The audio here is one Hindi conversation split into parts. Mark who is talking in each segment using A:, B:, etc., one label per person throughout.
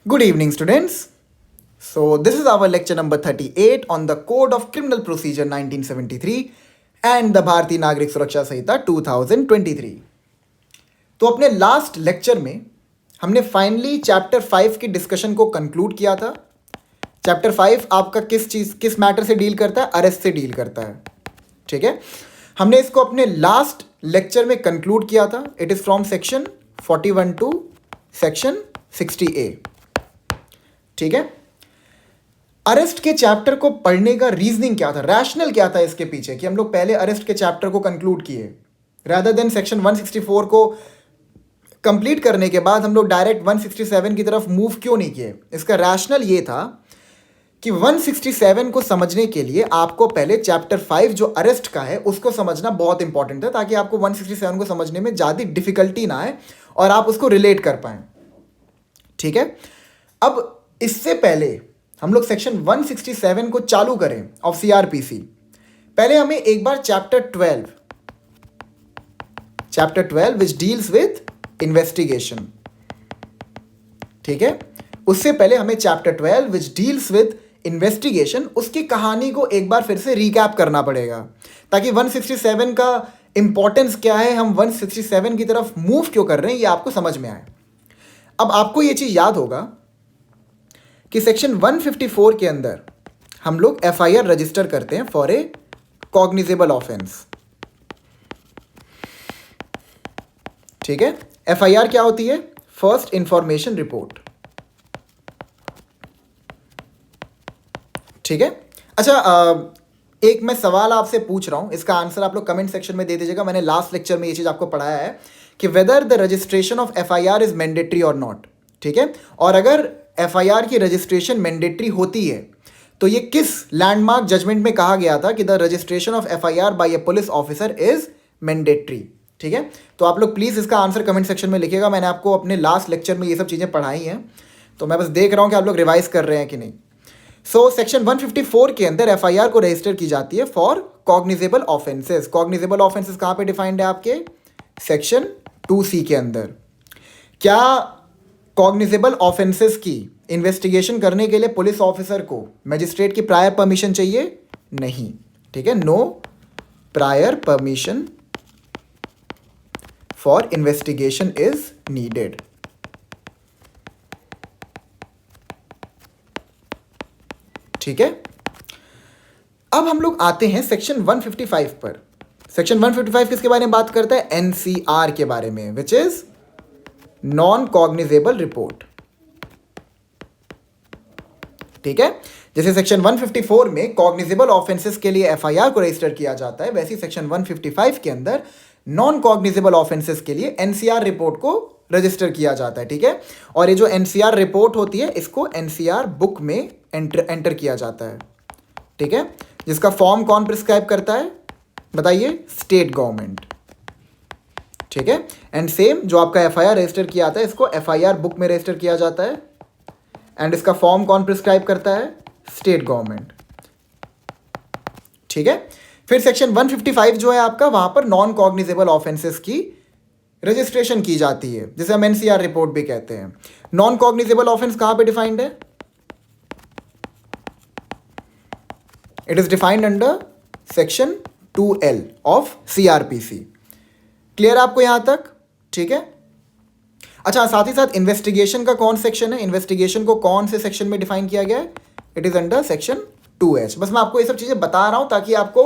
A: Good evening, students. So, this is our lecture number 38 on the Code of Criminal Procedure 1973 and the भारतीय नागरिक सुरक्षा संहिता 2023. तो अपने लास्ट लेक्चर में हमने फाइनली चैप्टर 5 की डिस्कशन को कंक्लूड किया था. चैप्टर 5 आपका किस मैटर से डील करता है? अरेस्ट से डील करता है. ठीक है, हमने इसको अपने लास्ट लेक्चर में कंक्लूड किया था. It is from section 41 to section 60A. ठीक है, अरेस्ट के चैप्टर को पढ़ने का रीजनिंग क्या था, रैशनल क्या था इसके पीछे कि हम लोग पहले अरेस्ट के चैप्टर को कंक्लूड किए रादर देन सेक्शन 164 को कंप्लीट करने के बाद हम लोग डायरेक्ट 167 की तरफ मूव क्यों नहीं किए. इसका रैशनल ये था कि 167 को समझने के लिए आपको पहले चैप्टर 5 जो अरेस्ट का है उसको समझना बहुत इंपॉर्टेंट है, ताकि आपको 167 को समझने में ज़्यादा डिफिकल्टी ना आए और आप उसको रिलेट कर पाएं. ठीक है, अब इससे पहले हम लोग सेक्शन 167 को चालू करें ऑफ सीआरपीसी, पहले हमें एक बार chapter 12 which deals with investigation. ठीक है, उससे पहले हमें chapter 12 which deals with investigation उसकी कहानी को एक बार फिर से रिकैप करना पड़ेगा, ताकि 167 का इंपॉर्टेंस क्या है, हम 167 की तरफ मूव क्यों कर रहे हैं, ये आपको समझ में आए. अब आपको ये चीज याद होगा कि सेक्शन 154 के अंदर हम लोग एफआईआर रजिस्टर करते हैं फॉर ए कॉग्निजेबल ऑफेंस. ठीक है, एफआईआर क्या होती है? First information report. ठीक है, अच्छा, एक मैं सवाल आपसे पूछ रहा हूं, इसका आंसर आप लोग कमेंट सेक्शन में दे दीजिएगा. मैंने लास्ट लेक्चर में ये चीज आपको पढ़ाया है कि whether the registration of FIR is mandatory और नॉट. ठीक है, और अगर एफआईआर की रजिस्ट्रेशन मैंडेटरी होती है तो ये किस लैंडमार्क जजमेंट में कहा गया था कि the registration of FIR by a police officer is mandatory. ठीक है, तो आप लोग प्लीज इसका आंसर कमेंट सेक्शन में लिखिएगा. मैंने आपको अपने लास्ट लेक्चर में ये सब चीजें पढ़ाई हैं, तो मैं बस देख रहा हूं कि आप लोग रिवाइज कर रहे हैं कि नहीं. सो सेक्शन 154 के अंदर एफआईआर को रजिस्टर की जाती है for cognizable offences. Cognizable offences कहां पे डिफाइंड है? आपके सेक्शन 2C के अंदर. क्या कॉग्निजेबल ऑफेंसेस की इन्वेस्टिगेशन करने के लिए पुलिस ऑफिसर को मजिस्ट्रेट की प्रायर परमिशन चाहिए? नहीं. ठीक है, no prior permission for investigation is needed. ठीक है, अब हम लोग आते हैं सेक्शन 155 पर. सेक्शन 155 किसके बारे में बात करता है? एनसीआर के बारे में, which is non cognizable report. ठीक है, जैसे सेक्शन 154 में कॉग्निजेबल ऑफेंसेस के लिए एफआईआर को रजिस्टर किया जाता है, वैसे सेक्शन 155 के अंदर नॉन कॉग्निजेबल ऑफेंसेस के लिए एनसीआर रिपोर्ट को रजिस्टर किया जाता है. ठीक है, और ये जो एनसीआर रिपोर्ट होती है इसको एनसीआर बुक में एंटर किया जाता है. ठीक है, जिसका फॉर्म कौन प्रिस्क्राइब करता है बताइए? State government. ठीक है, एंड सेम जो आपका एफआईआर रजिस्टर किया जाता है इसको एफआईआर बुक में रजिस्टर किया जाता है, एंड इसका फॉर्म कौन प्रिस्क्राइब करता है? State government. ठीक है, फिर सेक्शन 155 जो है आपका, वहां पर नॉन कॉग्निजेबल ऑफेंसेस की रजिस्ट्रेशन की जाती है, जिसे हम एनसीआर रिपोर्ट भी कहते हैं. नॉन कॉग्निजेबल ऑफेंस कहां पे डिफाइंड है? It is defined under section 2L of CrPC. Clear आपको यहां तक? ठीक है, अच्छा, साथ ही साथ इन्वेस्टिगेशन का कौन सेक्शन है? इन्वेस्टिगेशन को कौन से सेक्शन में डिफाइन किया गया है? It is under section 2H. बस मैं आपको ये सब चीजें बता रहा हूं ताकि आपको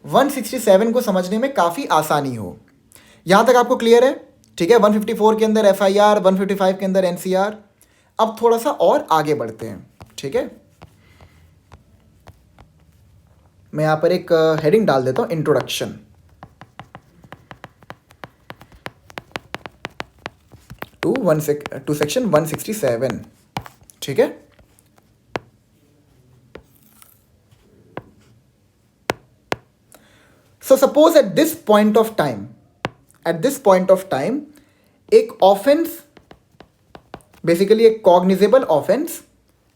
A: 167 को समझने में काफी आसानी हो. यहां तक आपको क्लियर है? ठीक है, 154 के अंदर एफआईआर, 155 के अंदर एनसीआर. अब थोड़ा सा और आगे बढ़ते हैं. ठीक है, मैं यहां पर एक हेडिंग डाल देता हूं, इंट्रोडक्शन टू सेक्शन 167. ठीक है, so suppose at this point of time एक ऑफेंस, बेसिकली एक कॉग्निजेबल ऑफेंस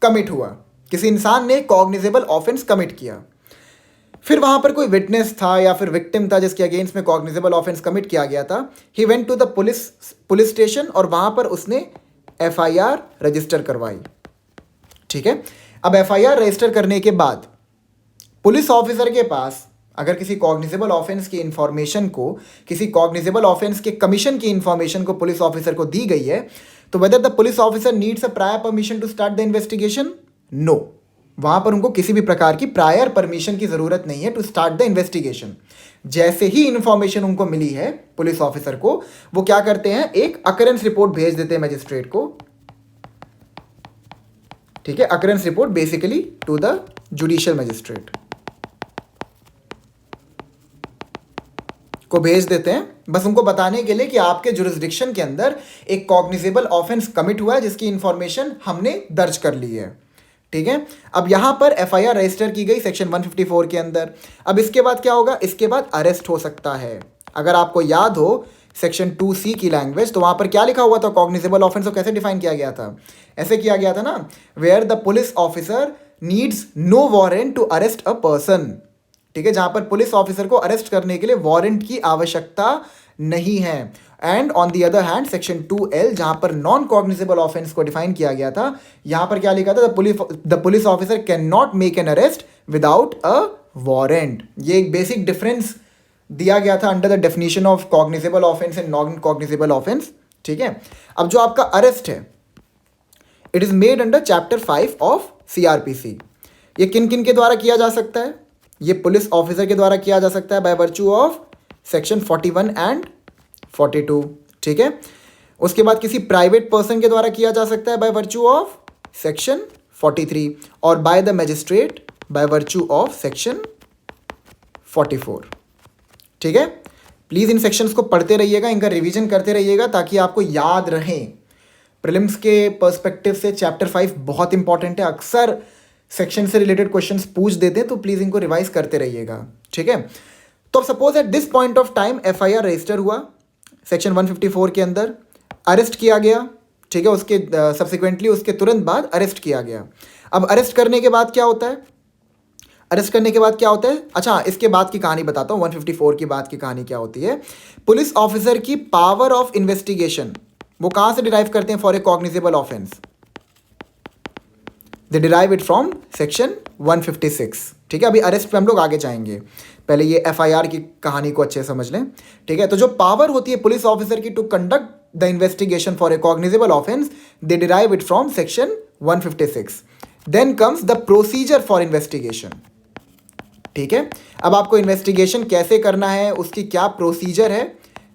A: कमिट हुआ. किसी इंसान ने कॉग्निजेबल ऑफेंस कमिट किया. फिर वहां पर कोई विटनेस था या फिर विक्टिम था जिसके अगेंस्ट में कॉग्निजेबल ऑफेंस कमिट किया गया था. He went to the police station और वहां पर उसने FIR रजिस्टर करवाई। ठीक है, अब FIR रजिस्टर करने के बाद पुलिस ऑफिसर के पास अगर किसी कॉग्निजेबल ऑफेंस की इंफॉर्मेशन को, किसी कॉग्निजेबल ऑफेंस के कमीशन की इंफॉर्मेशन को पुलिस ऑफिसर को दी गई है, तो whether the police officer needs a prior permission to start the investigation? No, वहां पर उनको किसी भी प्रकार की प्रायर परमिशन की जरूरत नहीं है टू स्टार्ट द इन्वेस्टिगेशन। जैसे ही इंफॉर्मेशन उनको मिली है पुलिस ऑफिसर को, वो क्या करते हैं, एक अकरेंस रिपोर्ट भेज देते हैं मजिस्ट्रेट को। ठीक है, occurrence report basically to the judicial magistrate को भेज देते हैं, बस उनको बताने के लिए कि आपके जुरिस्डिक्शन के अंदर एक कॉग्निजेबल ऑफेंस कमिट हुआ है जिसकी इंफॉर्मेशन हमने दर्ज कर ली है। ठीक है, अब यहां पर FIR रजिस्टर की गई सेक्शन 154 के अंदर। अब इसके बाद क्या होगा, इसके बाद अरेस्ट हो सकता है। अगर आपको याद हो सेक्शन 2C की लैंग्वेज, तो वहां पर क्या लिखा हुआ था, कॉग्निजेबल ऑफेंस को कैसे डिफाइन किया गया था, ऐसे किया गया था ना, where the police officer needs no warrant to arrest a person. ठीक है, जहां पर पुलिस ऑफिसर को अरेस्ट करने के लिए वारंट की आवश्यकता नहीं है। And on the other hand section 2L जहां पर नॉन कॉग्निजेबल ऑफेंस को डिफाइन किया गया था, यहां पर क्या लिखा था, the police officer can not make an arrest without a warrant. ये एक बेसिक डिफरेंस दिया गया था under the definition of cognizable offence and non cognizable offence. ठीक है, अब जो आपका अरेस्ट है, it is made under chapter 5 of CRPC। ये किन किन के द्वारा किया जा सकता है, ये पुलिस ऑफिसर के द्वारा किया जा सकता है by virtue of section 41 and 42। ठीक है, उसके बाद किसी प्राइवेट पर्सन के द्वारा किया जा सकता है बाय वर्च्यू ऑफ सेक्शन 43, और by the magistrate by virtue of section 44। ठीक है, प्लीज इन सेक्शंस को पढ़ते रहिएगा, इनका रिवीजन करते रहिएगा ताकि आपको याद रहें। प्रीलिम्स के पर्सपेक्टिव से चैप्टर 5 बहुत इंपॉर्टेंट है, अक्सर सेक्शन से रिलेटेड क्वेश्चंस पूछ देते हैं, तो प्लीज इनको रिवाइज करते रहिएगा। ठीक है, तो suppose at this point of time FIR register हुआ सेक्शन 154 के अंदर, अरेस्ट किया गया। ठीक है, उसके सब्सिक्वेंटली उसके तुरंत बाद अरेस्ट किया गया। अब अरेस्ट करने के बाद क्या होता है, अरेस्ट करने के बाद क्या होता है, अच्छा इसके बाद की कहानी बताता हूँ। 154 की बाद की कहानी क्या होती है, पुलिस ऑफिसर की पावर ऑफ इन्वेस्टिगेशन वो कहां से डिराइव करते हैं for a cognizable offence, they derive it from section 156। ठीक है, अभी अरेस्ट पे हम लोग आगे जाएंगे, पहले ये FIR की कहानी को अच्छे से समझ लें। ठीक है, तो जो पावर होती है पुलिस ऑफिसर की to conduct the investigation for a cognizable offence, they derive it from section 156। Then comes the procedure for investigation. ठीक है, अब आपको इन्वेस्टिगेशन कैसे करना है, उसकी क्या प्रोसीजर है,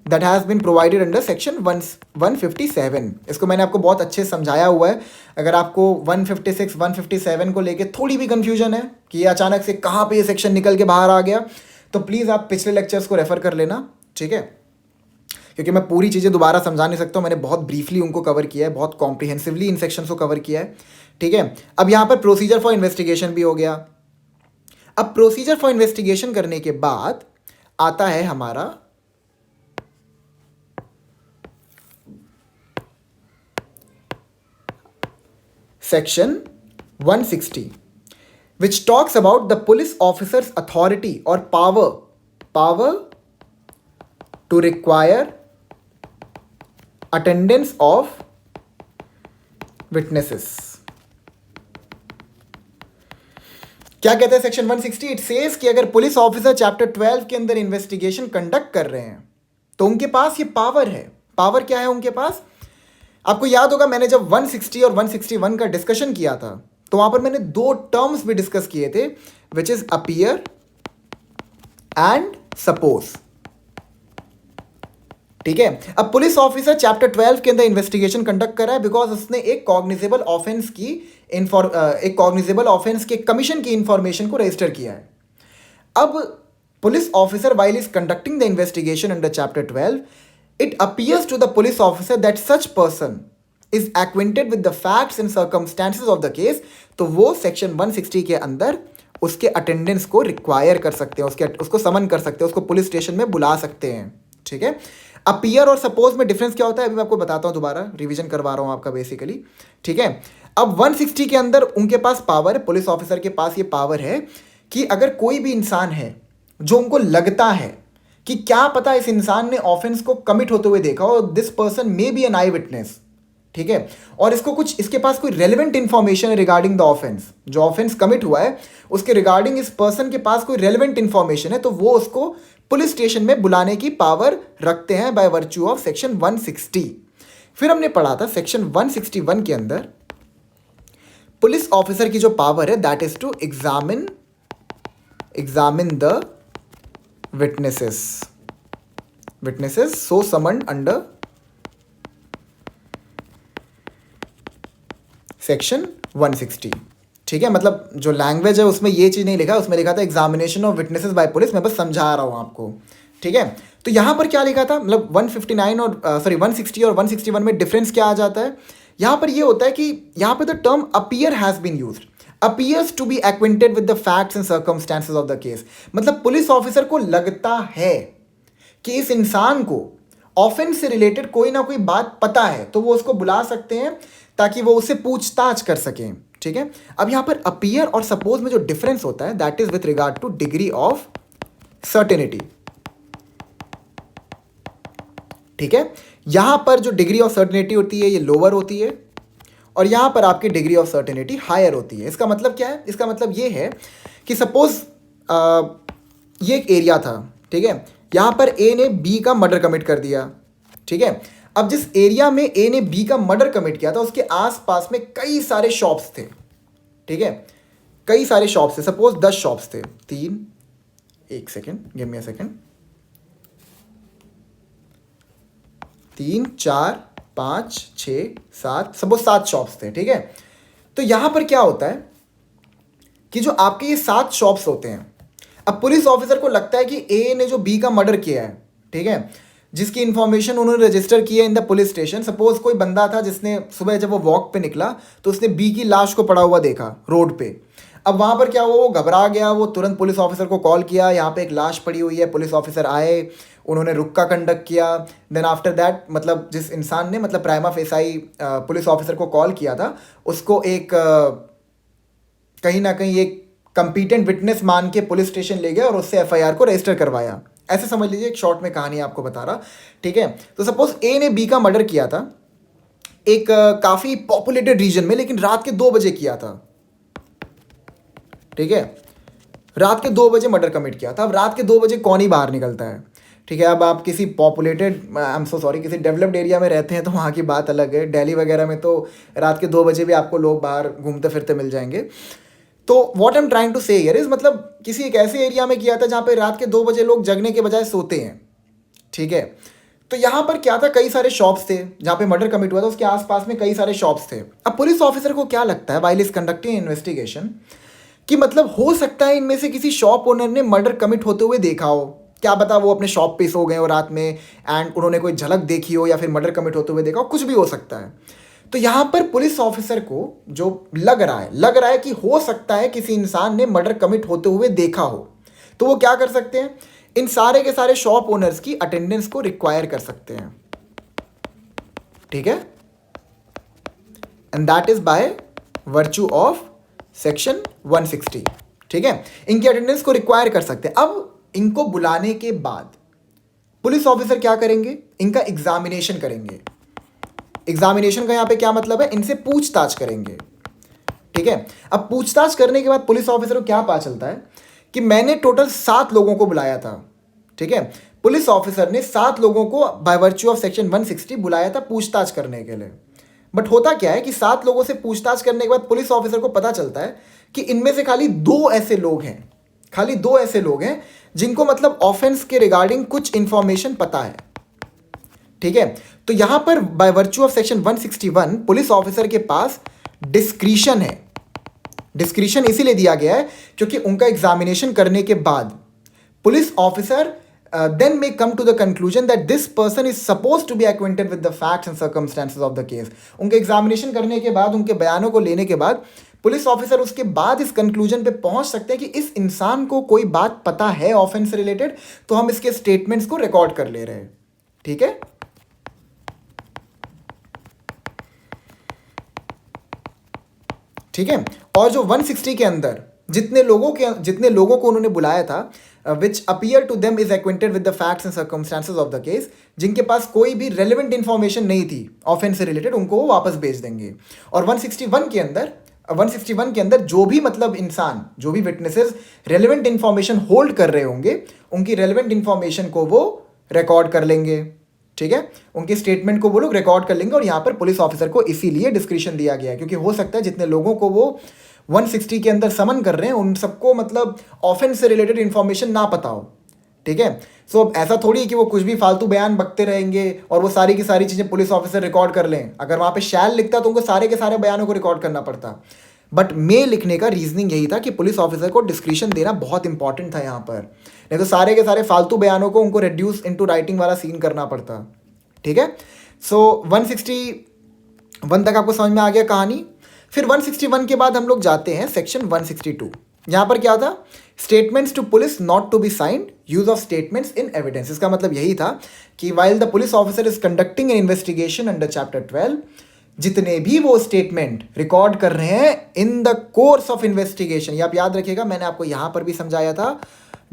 A: that has been provided under section 157। इसको मैंने आपको बहुत अच्छे से समझाया हुआ है। अगर आपको 156 157 को लेके थोड़ी भी कंफ्यूजन है कि ये अचानक से कहाँ पे ये सेक्शन निकल के बाहर आ गया, तो प्लीज़ आप पिछले लेक्चर्स को रेफर कर लेना। ठीक है, क्योंकि मैं पूरी चीज़ें दोबारा समझा नहीं सकता हूँ, मैंने बहुत ब्रीफली उनको कवर किया है, बहुत कॉम्प्रिहेंसिवली इन सेक्शंस को कवर किया है। ठीक है, अब यहाँ पर प्रोसीजर फॉर इन्वेस्टिगेशन भी हो गया। अब प्रोसीजर फॉर इन्वेस्टिगेशन करने के बाद आता है हमारा section 160, which talks about the police officer's authority or power to require attendance of witnesses। क्या कहते हैं सेक्शन 160? इट सेज कि अगर पुलिस ऑफिसर चैप्टर 12 के अंदर इन्वेस्टिगेशन कंडक्ट कर रहे हैं तो उनके पास ये पावर है। पावर क्या है उनके पास? आपको याद होगा मैंने जब 160 और 161 का डिस्कशन किया था तो वहां पर मैंने दो टर्म्स भी डिस्कस किए थे, which is appear and suppose. ठीक है, अब पुलिस ऑफिसर चैप्टर 12 के अंदर इन्वेस्टिगेशन कंडक्ट कर रहा है बिकॉज उसने एक कॉग्निजेबल ऑफेंस के कमीशन की इंफॉर्मेशन को रजिस्टर किया है। अब police officer while is conducting the investigation under chapter 12, it appears to the police officer that such person is acquainted with the facts and circumstances of the case, तो वो सेक्शन 160 के अंदर उसके अटेंडेंस को रिक्वायर कर सकते हैं, उसको समन कर सकते हैं, उसको पुलिस स्टेशन में बुला सकते हैं। ठीक है, अपीयर और सपोज में डिफरेंस क्या होता है अभी मैं आपको बताता हूं, दोबारा रिवीजन करवा रहा हूं आपका बेसिकली। ठीक है, अब 160 के अंदर उनके पास पावर है, पुलिस ऑफिसर के पास ये पावर है कि अगर कोई भी इंसान है जो उनको लगता है कि क्या पता इस इंसान ने ऑफेंस को कमिट होते हुए देखा और this person may be an eyewitness, ठीक है, और इसको कुछ, इसके पास कोई रेलिवेंट इंफॉर्मेशन है रिगार्डिंग द ऑफेंस, जो ऑफेंस कमिट हुआ है उसके रिगार्डिंग इस पर्सन के पास कोई रेलिवेंट इंफॉर्मेशन है, तो वो उसको पुलिस स्टेशन में बुलाने की पावर रखते हैं बाय वर्च्यू ऑफ सेक्शन 160। फिर हमने पढ़ा था सेक्शन 161 के अंदर पुलिस ऑफिसर की जो पावर है that is to examine the witnesses so summoned under section 160। ठीक है, मतलब जो लैंग्वेज है उसमें ये चीज़ नहीं लिखा, उसमें लिखा था examination of witnesses by police, मैं बस समझा रहा हूँ आपको। ठीक है, तो यहाँ पर क्या लिखा था, मतलब 159 और 160 और 161 में डिफरेंस क्या आ जाता है। यहाँ पर ये होता है कि यहाँ पर the term appear has been used, appears to be acquainted with the facts and circumstances of the case. मतलब पुलिस ऑफिसर को लगता है कि इस इंसान को ऑफेंस से रिलेटेड कोई ना कोई बात पता है, तो वो उसको बुला सकते हैं ताकि वो उससे पूछताछ कर सकें। ठीक है, अब यहां पर अपीयर और सपोज में जो डिफरेंस होता है that is with regard two degree of certainty. ठीक है, यहां पर जो डिग्री ऑफ सर्टेनिटी होती है ये लोअर होती है, और यहां पर आपकी डिग्री ऑफ सर्टेनिटी हायर होती है। इसका मतलब क्या है, इसका मतलब ये है कि सपोज ये एक एरिया था, ठीक है, यहां पर ए ने बी का मर्डर कमिट कर दिया। ठीक है, अब जिस एरिया में ए ने बी का मर्डर कमिट किया था उसके आसपास में कई सारे शॉप्स थे। ठीक है, कई सारे शॉप्स थे, सपोज 10 शॉप्स थे, 3, 1 second, give me a second, 3, 4, 5, 6, 7, suppose 7 shops थे। ठीक है, तो यहां पर क्या होता है कि जो आपके ये 7 शॉप्स होते हैं, अब पुलिस ऑफिसर को लगता है कि ए ने जो बी का मर्डर किया है, ठीक है, जिसकी इंफॉर्मेशन उन्होंने रजिस्टर की है in the police station. Suppose कोई बंदा था जिसने सुबह जब वो वॉक पे निकला तो उसने बी की लाश को पड़ा हुआ देखा रोड पे। अब वहाँ पर क्या हुआ, वो घबरा गया, वो तुरंत पुलिस ऑफिसर को कॉल किया, यहाँ पे एक लाश पड़ी हुई है। पुलिस ऑफिसर आए, उन्होंने रुक का कंडक्ट किया। देन आफ्टर दैट, मतलब जिस इंसान ने मतलब प्राइमा फेसाई पुलिस ऑफिसर को कॉल किया था उसको एक कहीं ना कहीं एक कंपीटेंट विटनेस मान के पुलिस स्टेशन ले गया और उससे एफआईआर को रजिस्टर करवाया। ऐसे समझ लीजिए, एक शॉर्ट में कहानी आपको बता रहा। ठीक है, तो सपोज ए ने बी का मर्डर किया था एक काफ़ी पॉपुलेटेड रीजन में, लेकिन रात के 2 बजे किया था। ठीक है, रात के 2 बजे मर्डर कमिट किया था। अब रात के 2 बजे कौन ही बाहर निकलता है। ठीक है, अब आप किसी populated, I am so sorry, किसी डेवलप्ड एरिया में रहते हैं तो वहाँ की बात अलग है। दिल्ली वगैरह में तो रात के 2 बजे भी आपको लोग बाहर घूमते फिरते मिल जाएंगे। तो what I am trying to say here is, मतलब किसी एक ऐसे एरिया में किया था जहाँ पे रात के 2 बजे लोग जगने के बजाय सोते हैं। ठीक है, तो यहाँ पर क्या था, कई सारे शॉप्स थे जहाँ पे मर्डर कमिट हुआ था, उसके आसपास में कई सारे शॉप्स थे। अब पुलिस ऑफिसर को क्या लगता है व्हाइल इज कंडक्टिंग इन्वेस्टिगेशन कि मतलब हो सकता है इनमें से किसी शॉप ओनर ने मर्डर कमिट होते हुए देखा हो, क्या पता वो अपने शॉप पे सो गए हो रात में एंड उन्होंने कोई झलक देखी हो या फिर मर्डर कमिट होते हुए देखा हो, कुछ भी हो सकता है। तो यहाँ पर पुलिस ऑफिसर को जो लग रहा है कि हो सकता है किसी इंसान ने मर्डर कमिट होते हुए देखा हो, तो वो क्या कर सकते हैं, इन सारे के सारे शॉप ओनर्स की अटेंडेंस को रिक्वायर कर सकते हैं। ठीक है, and that is by virtue of section 160। ठीक है, इनकी अटेंडेंस को रिक्वायर कर सकते हैं। अब इनको बुलाने के बाद पुलिस ऑफिसर क्या करेंगे, इनका एग्जामिनेशन करेंगे। एग्जामिनेशन का यहाँ पे क्या मतलब है, इनसे पूछताछ करेंगे। ठीक है, अब पूछताछ करने के बाद पुलिस ऑफिसर को क्या पता चलता है कि मैंने टोटल 7 लोगों को बुलाया था। ठीक है, पुलिस ऑफिसर ने 7 लोगों को बाय वर्च्यू ऑफ सेक्शन 160 बुलाया था पूछताछ करने के लिए। बट होता क्या है कि 7 लोगों से पूछताछ करने के बाद पुलिस ऑफिसर को पता चलता है कि इनमें से खाली 2 ऐसे लोग हैं, जिनको मतलब ऑफेंस के रिगार्डिंग कुछ इंफॉर्मेशन पता है। ठीक है, तो यहां पर by virtue of section 161 police officer के पास डिस्क्रिशन है। डिस्क्रिशन इसीलिए दिया गया है क्योंकि उनका एग्जामिनेशन करने के बाद police officer then may come to the conclusion that this person is supposed to be acquainted with the facts and circumstances of the case। उनके एग्जामिनेशन करने के बाद, उनके बयानों को लेने के बाद पुलिस ऑफिसर उसके बाद इस कंक्लूजन पे पहुंच सकते हैं कि इस इंसान को कोई बात पता है ऑफेंस से रिलेटेड, तो हम इसके स्टेटमेंट्स को रिकॉर्ड कर ले रहे हैं। ठीक है, ठीक है, और जो 160 के अंदर जितने लोगों को उन्होंने बुलाया था, which appear to them is acquainted with the facts and circumstances of the case, जिनके पास कोई भी रेलिवेंट इन्फॉर्मेशन नहीं थी ऑफेंस से रिलेटेड, उनको वो वापस भेज देंगे। और 161 के अंदर जो भी मतलब इंसान, जो भी विटनेसेस रेलिवेंट इन्फॉर्मेशन होल्ड कर रहे होंगे, उनकी रेलिवेंट इन्फॉर्मेशन को वो रिकॉर्ड कर लेंगे। ठीक है, उनके स्टेटमेंट को वो लोग रिकॉर्ड कर लेंगे। और यहाँ पर पुलिस ऑफिसर को इसीलिए डिस्क्रिशन दिया गया है, क्योंकि हो सकता है जितने लोगों को वो 160 के अंदर समन कर रहे हैं उन सबको मतलब ऑफेंस से रिलेटेड इन्फॉर्मेशन ना पता हो। ठीक है, सो अब ऐसा थोड़ी है कि वो कुछ भी फालतू बयान बकते रहेंगे और वो सारी की सारी चीज़ें पुलिस ऑफिसर रिकॉर्ड कर लें। अगर वहाँ पे शैल लिखता तो उनको सारे के सारे बयानों को रिकॉर्ड करना पड़ता। बट मे लिखने का रीजनिंग यही था कि पुलिस ऑफिसर को डिस्क्रिशन देना बहुत इंपॉर्टेंट था यहाँ पर, नहीं तो सारे के सारे फालतू बयानों को उनको रिड्यूस इनटू राइटिंग वाला सीन करना पड़ता। ठीक है, सो 161 तक आपको समझ में आ गया कहानी। फिर 161 के बाद हम लोग जाते हैं सेक्शन 162। यहाँ पर क्या था? Statements to police not to be signed, use of statements in evidence. इसका मतलब यही था कि while the police officer is conducting an investigation under chapter 12, जितने भी वो स्टेटमेंट रिकॉर्ड कर रहे हैं in the course of investigation, ये आप याद रखिएगा, मैंने आपको यहां पर भी समझाया था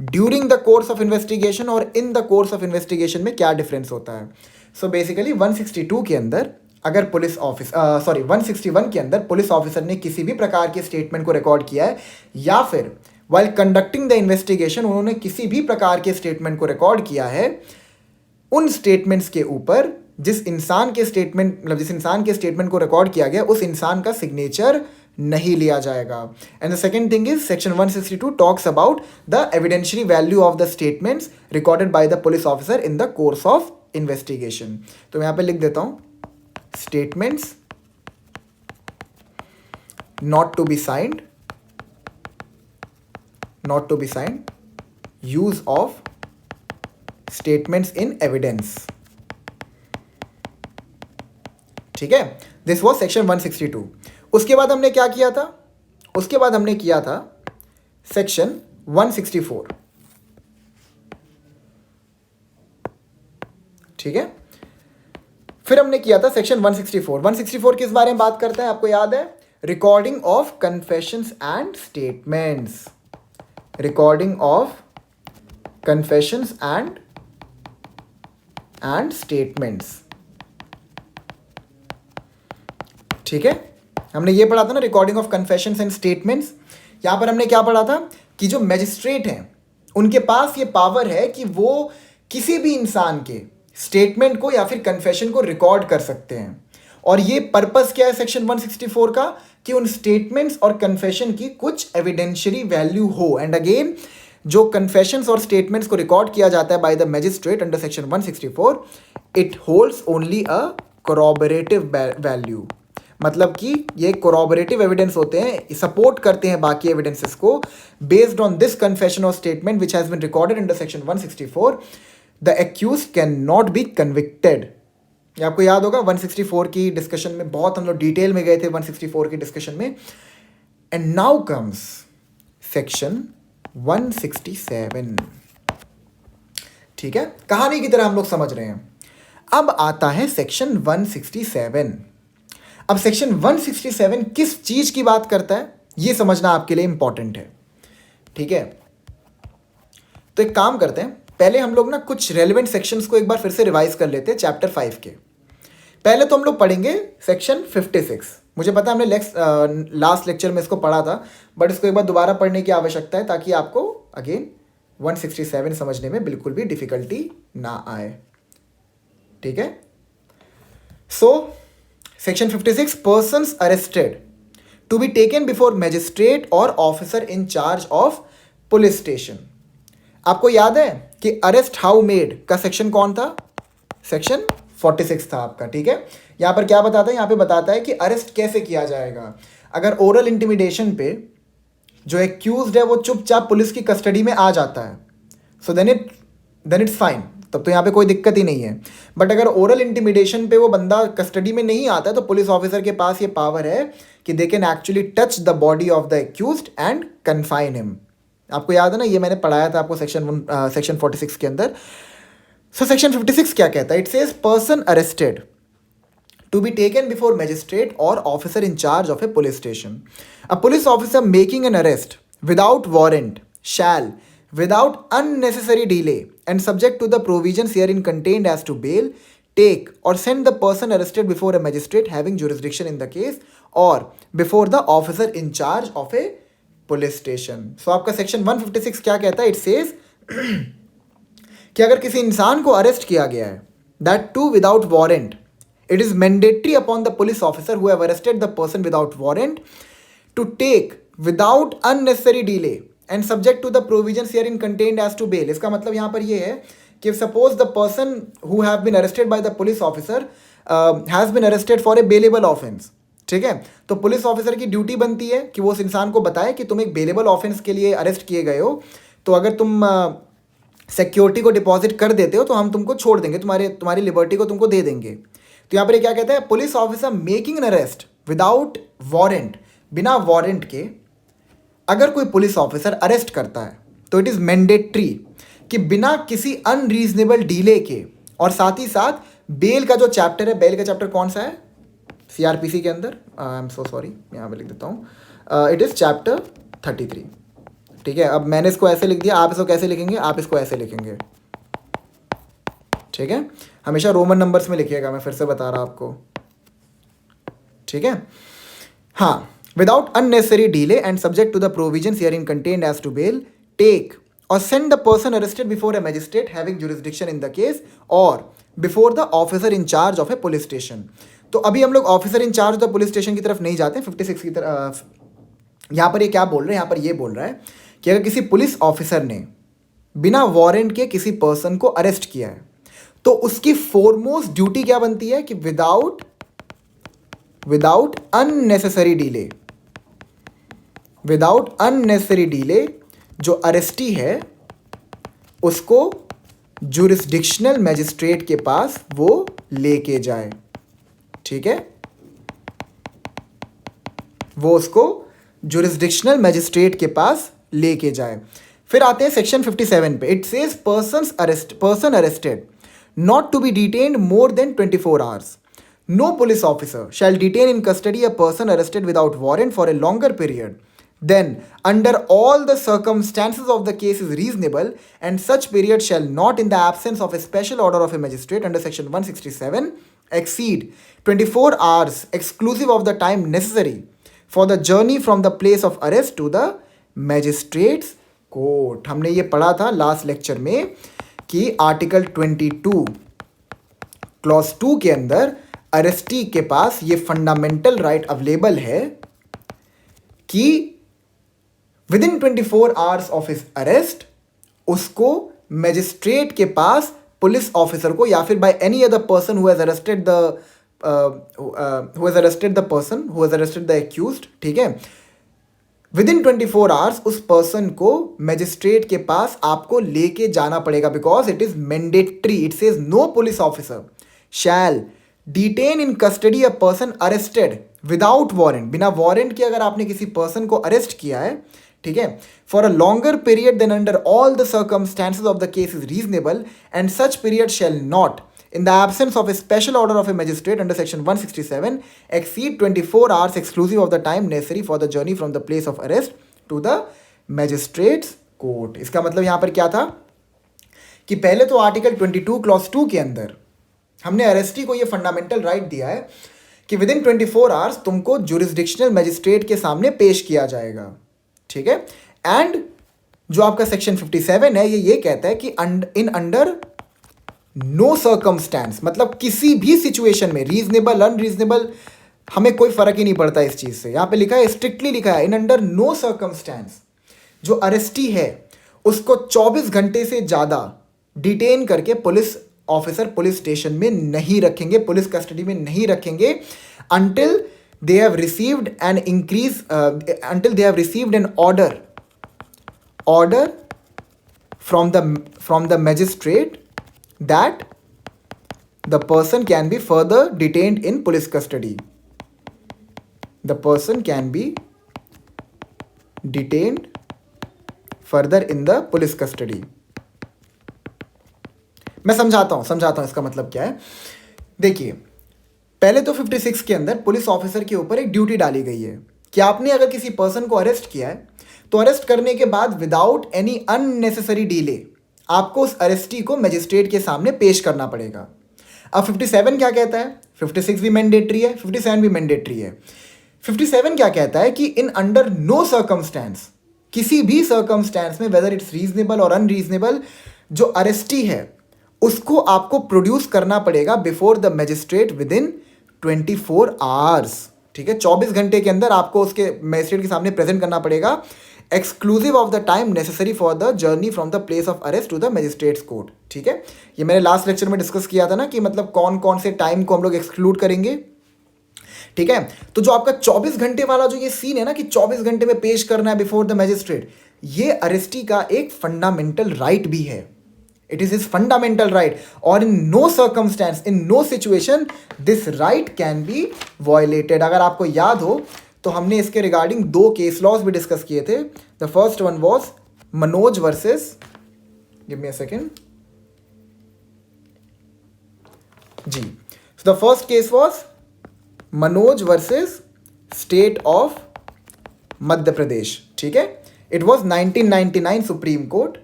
A: during the course of investigation और in the course of investigation में क्या डिफरेंस होता है। सो बेसिकली 162 के अंदर अगर पुलिस ऑफिस 161 के अंदर पुलिस ऑफिसर ने किसी भी प्रकार के स्टेटमेंट को रिकॉर्ड किया है, या फिर वाइल कंडक्टिंग द इन्वेस्टिगेशन उन्होंने किसी भी प्रकार के स्टेटमेंट को रिकॉर्ड किया है, उन स्टेटमेंट्स के ऊपर जिस इंसान के स्टेटमेंट को रिकॉर्ड किया गया उस इंसान का सिग्नेचर नहीं लिया जाएगा। And the second thing is section 162 talks about the evidentiary value of the statements recorded by the police officer in the course of investigation. तो मैं यहाँ पे लिख देता हूं, statements not to be signed, use of statements in evidence। ठीक है, दिस वॉज सेक्शन 162। उसके बाद हमने क्या किया था? उसके बाद हमने किया था सेक्शन 164। ठीक है, फिर हमने किया था सेक्शन 164। 164 किस बारे में बात करता है आपको याद है? Recording of confessions and statements, recording of confessions and statements. ठीक है, हमने ये पढ़ा था ना, recording of confessions and statements. यहां पर हमने क्या पढ़ा था कि जो मैजिस्ट्रेट हैं उनके पास ये पावर है कि वो किसी भी इंसान के स्टेटमेंट को या फिर कन्फेशन को रिकॉर्ड कर सकते हैं। और ये पर्पस क्या है सेक्शन 164 का? कि उन स्टेटमेंट्स और कन्फेशन की कुछ एविडेंशियरी वैल्यू हो। एंड अगेन जो कन्फेशंस और स्टेटमेंट्स को रिकॉर्ड किया जाता है by the magistrate under section 164, it holds only a corroborative value. मतलब कि ये कोरॉबरेटिव एविडेंस होते हैं, सपोर्ट करते हैं बाकी एविडेंसेस को। बेस्ड ऑन दिस कन्फेशन और statement which has been recorded under section 164, the accused can not be convicted. ये आपको याद होगा 164 की डिस्कशन में बहुत हम लोग डिटेल में गए थे 164 की डिस्कशन में। And now comes section 167। ठीक है, कहानी की तरह हम लोग समझ रहे हैं। अब आता है सेक्शन 167। अब सेक्शन 167 किस चीज की बात करता है ये समझना आपके लिए इंपॉर्टेंट है। ठीक है, तो एक काम करते हैं, पहले हम लोग ना कुछ रेलिवेंट सेक्शंस को एक बार फिर से रिवाइज कर लेते हैं चैप्टर 5 के। पहले तो हम लोग पढ़ेंगे सेक्शन 56। मुझे पता है हमने लास्ट लेक्चर में इसको पढ़ा था, बट इसको एक बार दोबारा पढ़ने की आवश्यकता है ताकि आपको अगेन 167 समझने में बिल्कुल भी डिफिकल्टी ना आए। ठीक है, so section 56, persons arrested to be taken before magistrate or officer in charge of police station. आपको याद है कि अरेस्ट हाउ मेड का सेक्शन कौन था? सेक्शन 46 था आपका। ठीक है, यहां पर क्या बताता है? यहां पे बताता है कि अरेस्ट कैसे किया जाएगा। अगर ओरल इंटिमिडेशन पे जो एक्यूज्ड है वो चुपचाप पुलिस की कस्टडी में आ जाता है, सो देन इट्स फाइन, तब तो यहाँ पे कोई दिक्कत ही नहीं है। बट अगर ओरल इंटिमिडेशन पे वो बंदा कस्टडी में नहीं आता है तो पुलिस ऑफिसर के पास ये पावर है कि they can actually touch the body of the accused and confine him. आपको याद है ना, ये मैंने पढ़ाया था आपको सेक्शन 46 के अंदर। सो सेक्शन 56 क्या कहता है? It says person arrested to be taken before magistrate or officer in charge of a police station. A police officer making an arrest without warrant shall, without unnecessary delay and subject to the provisions herein contained as to bail, take or send the person arrested before a magistrate having jurisdiction in the case or before the officer in charge of a police station. So आपका सेक्शन 156 क्या कहता है? इट सेज कि अगर किसी इंसान को अरेस्ट किया गया है, that too without warrant, it is mandatory upon the police officer who have arrested the person without warrant to take without unnecessary delay and subject to the provisions herein contained as to bail. इसका मतलब यहाँ पर ये है कि suppose the person who have been arrested by the police officer has been arrested for a bailable offence. ठीक है, तो पुलिस ऑफिसर की ड्यूटी बनती है कि वो उस इंसान को बताए कि तुम एक बेलेबल ऑफेंस के लिए अरेस्ट किए गए हो, तो अगर तुम सिक्योरिटी को डिपॉजिट कर देते हो तो हम तुमको छोड़ देंगे, तुम्हारी लिबर्टी को तुमको दे देंगे. तो यहाँ पर ये क्या कहता है? Police officer making an arrest without warrant, बिना वारंट के अगर कोई पुलिस ऑफिसर अरेस्ट करता है तो इट इज़ मैंडेटरी कि बिना किसी अनरीजनेबल डीले के, और साथ ही साथ बेल का जो चैप्टर है, बेल का चैप्टर कौन सा है सीआरपीसी के अंदर? आई एम सो सॉरी, यहाँ पे लिख देता हूँ, इट इज़ चैप्टर 33. ठीक है, अब मैंने इसको ऐसे लिख दिया, आप इसको कैसे लिखेंगे? आप इसको ऐसे लिखेंगे. ठीक है, हमेशा रोमन नंबर्स में लिखिएगा, मैं फिर से बता रहा आपको. ठीक है, हाँ, without unnecessary delay and subject to the provisions herein contained as to bail, take or send the person arrested before a magistrate having jurisdiction in the case or before the officer in charge of a police station. तो अभी हम लोग officer in charge of police station की तरफ नहीं जाते, 56 की तरफ. यहाँ पर ये क्या बोल रहे हैं? यहाँ पर ये बोल रहा है कि अगर किसी पुलिस ऑफिसर ने बिना वारंट के किसी पर्सन को अरेस्ट किया है तो उसकी फोरमोस्ट ड्यूटी क्या बनती है कि विदाउट अननेसेसरी डिले जो अरेस्टी है उसको जुरिसडिक्शनल मैजिस्ट्रेट के पास वो लेके जाए. ठीक है, वो उसको जुरिसडिक्शनल मैजिस्ट्रेट के पास लेके जाए. फिर आते हैं सेक्शन 57 पे. It says person arrested not to be detained more than 24 hours. No police officer shall detain in custody a person arrested without warrant for a longer period then under all the circumstances of the case is reasonable, and such period shall not, in the absence of a special order of a magistrate under section 167, exceed 24 hours exclusive of the time necessary for the journey from the place of arrest to the magistrate's court. हमने ये पढ़ा था लास्ट लेक्चर में कि आर्टिकल 22 क्लॉज 2 के अंदर अरेस्टी के पास ये फंडामेंटल राइट अवेलेबल है कि within 24 hours of his arrest उसको मैजिस्ट्रेट के पास पुलिस ऑफिसर को या फिर by any other person who has arrested the accused, ठीक है, विद इन 24 hours उस पर्सन को मैजिस्ट्रेट के पास आपको लेके जाना पड़ेगा, because it is mandatory. It says no police officer shall detain in custody a person arrested without warrant. बिना वारंट के अगर आपने किसी पर्सन को अरेस्ट किया है, ठीक है, for a longer period than under all the circumstances of the case is reasonable and such period shall not, in the absence of a special order of a magistrate under section 167, exceed 24 hours exclusive of the time necessary for the journey from the place of arrest to the magistrate's court. इसका मतलब यहाँ पर क्या था कि पहले तो आर्टिकल 22 क्लॉज 2 के अंदर हमने अरेस्टी को ये फंडामेंटल राइट दिया है कि विद इन 24 hours तुमको जुरिसडिक्शनल मैजिस्ट्रेट के सामने पेश किया जाएगा. ठीक है, एंड जो आपका सेक्शन 57 है ये कहता है कि इन अंडर नो सर्कमस्टेंस, मतलब किसी भी सिचुएशन में, रीजनेबल अनरीजनेबल हमें कोई फर्क ही नहीं पड़ता इस चीज से. यहां पे लिखा है, स्ट्रिक्टली लिखा है, इन अंडर नो सर्कमस्टेंस जो अरेस्टी है उसको 24 घंटे से ज्यादा डिटेन करके पुलिस ऑफिसर पुलिस स्टेशन में नहीं रखेंगे, पुलिस कस्टडी में नहीं रखेंगे until they have received an until they have received an order from the magistrate that the person can be further detained in police custody. The person can be detained further in the police custody. मैं समझाता हूं इसका मतलब क्या है. देखिए, पहले तो 56 के अंदर पुलिस ऑफिसर के ऊपर एक ड्यूटी डाली गई है कि आपने अगर किसी पर्सन को अरेस्ट किया है तो अरेस्ट करने के बाद विदाउट एनी अननेसेसरी डिले आपको उस अरेस्टी को मजिस्ट्रेट के सामने पेश करना पड़ेगा। अब 57 क्या कहता है? 56 भी मैंडेटरी है, 57 भी मैंडेटरी है। 57 क्या कहता है कि इन अंडर नो सर्कमस्टेंस, किसी भी सर्कमस्टेंस में, वेदर इट्स रीजनेबल और अनरीजनेबल, जो अरेस्टी है उसको आपको प्रोड्यूस करना पड़ेगा before the magistrate within 24 hours. ठीक है, 24 घंटे के अंदर आपको उसके मजिस्ट्रेट के सामने प्रेजेंट करना पड़ेगा, exclusive of the time necessary for the journey from the place of arrest to the magistrate's court. ठीक है, ये मैंने लास्ट लेक्चर में डिस्कस किया था ना कि मतलब कौन कौन से टाइम को हम लोग एक्सक्लूड करेंगे। ठीक है, तो जो आपका 24 घंटे वाला जो ये सीन है ना कि 24 घंटे में पेश करना है बिफोर द मजिस्ट्रेट, ये अरेस्टी का एक फंडामेंटल राइट भी है। It is his fundamental right, और in no circumstance, in no situation this right can be violated. अगर आपको याद हो तो हमने इसके रिगार्डिंग 2 केस लॉज भी डिस्कस किए थे। The first one was Manoj versus, give me a second जी, so the first case was Manoj versus state of Madhya Pradesh. ठीक है, it was 1999 supreme court,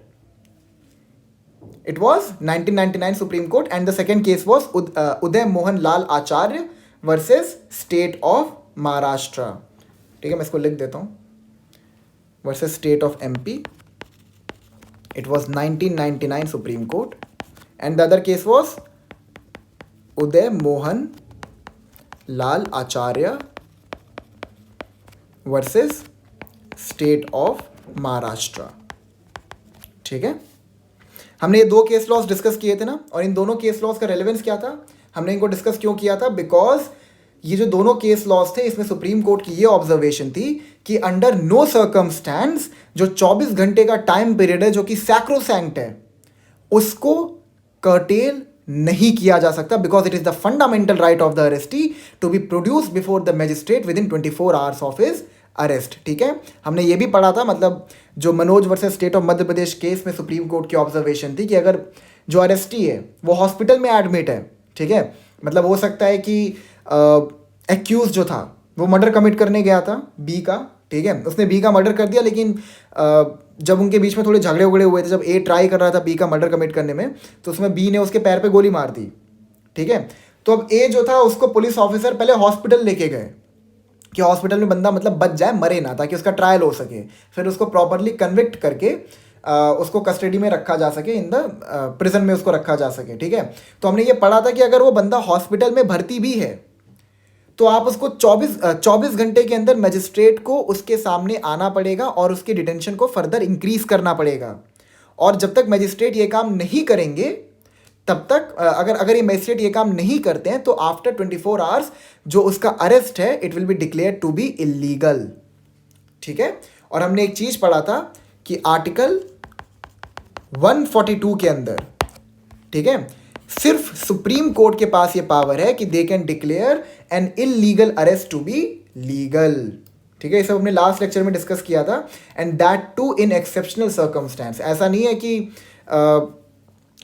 A: it was 1999 Supreme Court, and the second case was Uday Mohan Lal Acharya versus State of Maharashtra। ठीक है, मैं इसको लिख देता हूँ, versus State of MP, it was 1999 Supreme Court, and the other case was Uday Mohan Lal Acharya versus State of Maharashtra। ठीक है, हमने ये 2 केस लॉस डिस्कस किए थे ना, और इन दोनों केस लॉस का रेलेवेंस क्या था, हमने इनको डिस्कस क्यों किया था? बिकॉज ये जो दोनों केस लॉस थे इसमें सुप्रीम कोर्ट की ये ऑब्जर्वेशन थी कि अंडर नो सर्कमस्टेंस जो 24 घंटे का टाइम पीरियड है जो कि सैक्रोसैंक्ट है, उसको कर्टेल नहीं किया जा सकता, because it is the fundamental right of the arrestee to be produce before the magistrate within 24 hours of his arrest. ठीक है, हमने ये भी पढ़ा था, मतलब जो Manoj versus state of Madhya Pradesh case में सुप्रीम कोर्ट की ऑब्जर्वेशन थी कि अगर जो अरेस्टी है वो हॉस्पिटल में एडमिट है, ठीक है, मतलब हो सकता है कि एक्यूज जो था वो मर्डर कमिट करने गया था बी का, ठीक है, उसने बी का मर्डर कर दिया, लेकिन जब उनके बीच में थोड़े झगड़े उगड़े हुए थे, जब ए ट्राई कर रहा था बी का मर्डर कमिट करने में, तो उसमें बी ने उसके पैर पे गोली मार दी। ठीक है, तो अब ए जो था उसको पुलिस ऑफिसर पहले हॉस्पिटल लेके गए कि हॉस्पिटल में बंदा मतलब बच जाए, मरे ना, ताकि उसका ट्रायल हो सके, फिर उसको प्रॉपरली कन्विक्ट करके उसको कस्टडी में रखा जा सके, इन द प्रिजन में उसको रखा जा सके। ठीक है, तो हमने ये पढ़ा था कि अगर वो बंदा हॉस्पिटल में भर्ती भी है तो आप उसको 24 घंटे के अंदर मजिस्ट्रेट को उसके सामने आना पड़ेगा और उसकी डिटेंशन को फर्दर इंक्रीज करना पड़ेगा। और जब तक मजिस्ट्रेट ये काम नहीं करेंगे तब तक अगर ये मजिस्ट्रेट ये काम नहीं करते हैं तो आफ्टर 24 आवर्स जो उसका अरेस्ट है it will be declare to be illegal. ठीक है, और हमने एक चीज पढ़ा था कि आर्टिकल 142 के अंदर, ठीक है, सिर्फ सुप्रीम कोर्ट के पास ये पावर है कि they can declare an illegal arrest to be legal. ठीक है, ये सब हमने लास्ट लेक्चर में डिस्कस किया था, and that too in exceptional circumstance. ऐसा नहीं है कि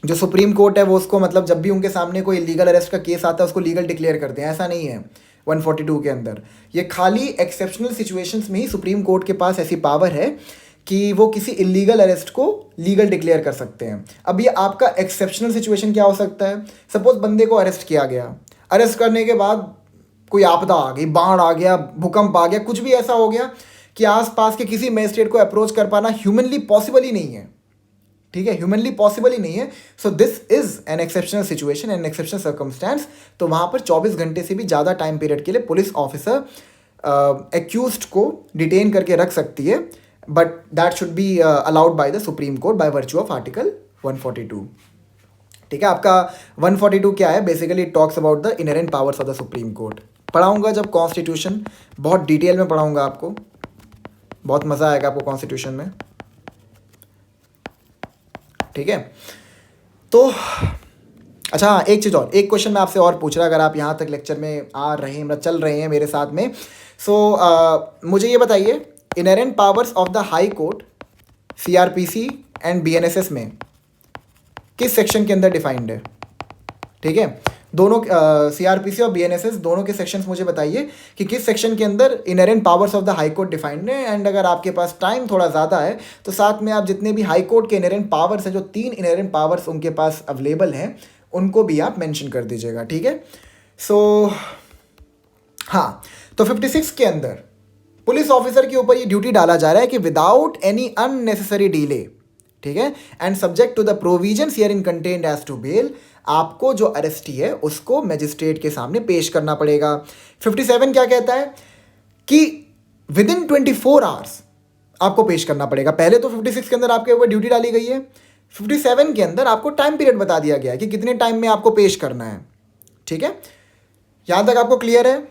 A: जो सुप्रीम कोर्ट है वो उसको मतलब जब भी उनके सामने कोई लीगल अरेस्ट का केस आता है उसको लीगल डिक्लेयर करते हैं, ऐसा नहीं है 142 के अंदर। ये खाली एक्सेप्शनल सिचुएशंस में ही सुप्रीम कोर्ट के पास ऐसी पावर है कि वो किसी इलीगल अरेस्ट को लीगल डिक्लेयर कर सकते हैं। अब ये आपका एक्सेप्शनल सिचुएशन क्या हो सकता है? सपोज बंदे को अरेस्ट किया गया, अरेस्ट करने के बाद कोई आपदा आ गई, बाढ़ आ गया, भूकंप आ गया, कुछ भी ऐसा हो गया कि आसपास के किसी मजिस्ट्रेट को अप्रोच कर पाना ह्यूमनली पॉसिबल ही नहीं है। ठीक है, ह्यूमनली पॉसिबल ही नहीं है। So this is an exceptional situation, an exceptional circumstance. तो वहाँ पर 24 घंटे से भी ज़्यादा टाइम पीरियड के लिए पुलिस ऑफिसर एक्यूज्ड को डिटेन करके रख सकती है, but that should be allowed by the supreme court by virtue of article 142। ठीक है, आपका 142 क्या है? Basically it talks about the inherent powers of the supreme court. पढ़ाऊंगा जब कॉन्स्टिट्यूशन, बहुत डिटेल में पढ़ाऊंगा आपको, बहुत मज़ा आएगा आपको कॉन्स्टिट्यूशन में। ठीक है, तो अच्छा हाँ, एक चीज़ और, एक क्वेश्चन मैं आपसे और पूछ रहा, अगर आप यहाँ तक लेक्चर में आ रहे हैं, मतलब चल रहे हैं मेरे साथ में, सो मुझे ये बताइए inherent powers of the high court CRPC and BNSS में किस सेक्शन के अंदर डिफाइंड है? ठीक है, दोनों सीआरपीसी और बीएनएसएस दोनों के सेक्शंस मुझे बताइए कि किस सेक्शन के अंदर inherent powers of the high court defined है। एंड अगर आपके पास टाइम थोड़ा ज़्यादा है तो साथ में आप जितने भी हाई कोर्ट के इनहेरेंट पावर्स हैं, जो 3 इनहेरेंट पावर्स उनके पास अवेलेबल हैं, उनको भी आप मेंशन कर दीजिएगा। ठीक है, सो हाँ, तो 56 के अंदर पुलिस ऑफिसर के ऊपर ये ड्यूटी डाला जा रहा है कि विदाउट एनी अननेसेसरी डिले, ठीक है, and subject to the provisions herein contained as to bail, आपको जो अरेस्टी है उसको मजिस्ट्रेट के सामने पेश करना पड़ेगा। 57 क्या कहता है कि विद इन 24 आवर्स आपको पेश करना पड़ेगा। पहले तो 56 के अंदर आपके ऊपर ड्यूटी डाली गई है, 57 के अंदर आपको टाइम पीरियड बता दिया गया है कि कितने टाइम में आपको पेश करना है। ठीक है, यहां तक आपको क्लियर है।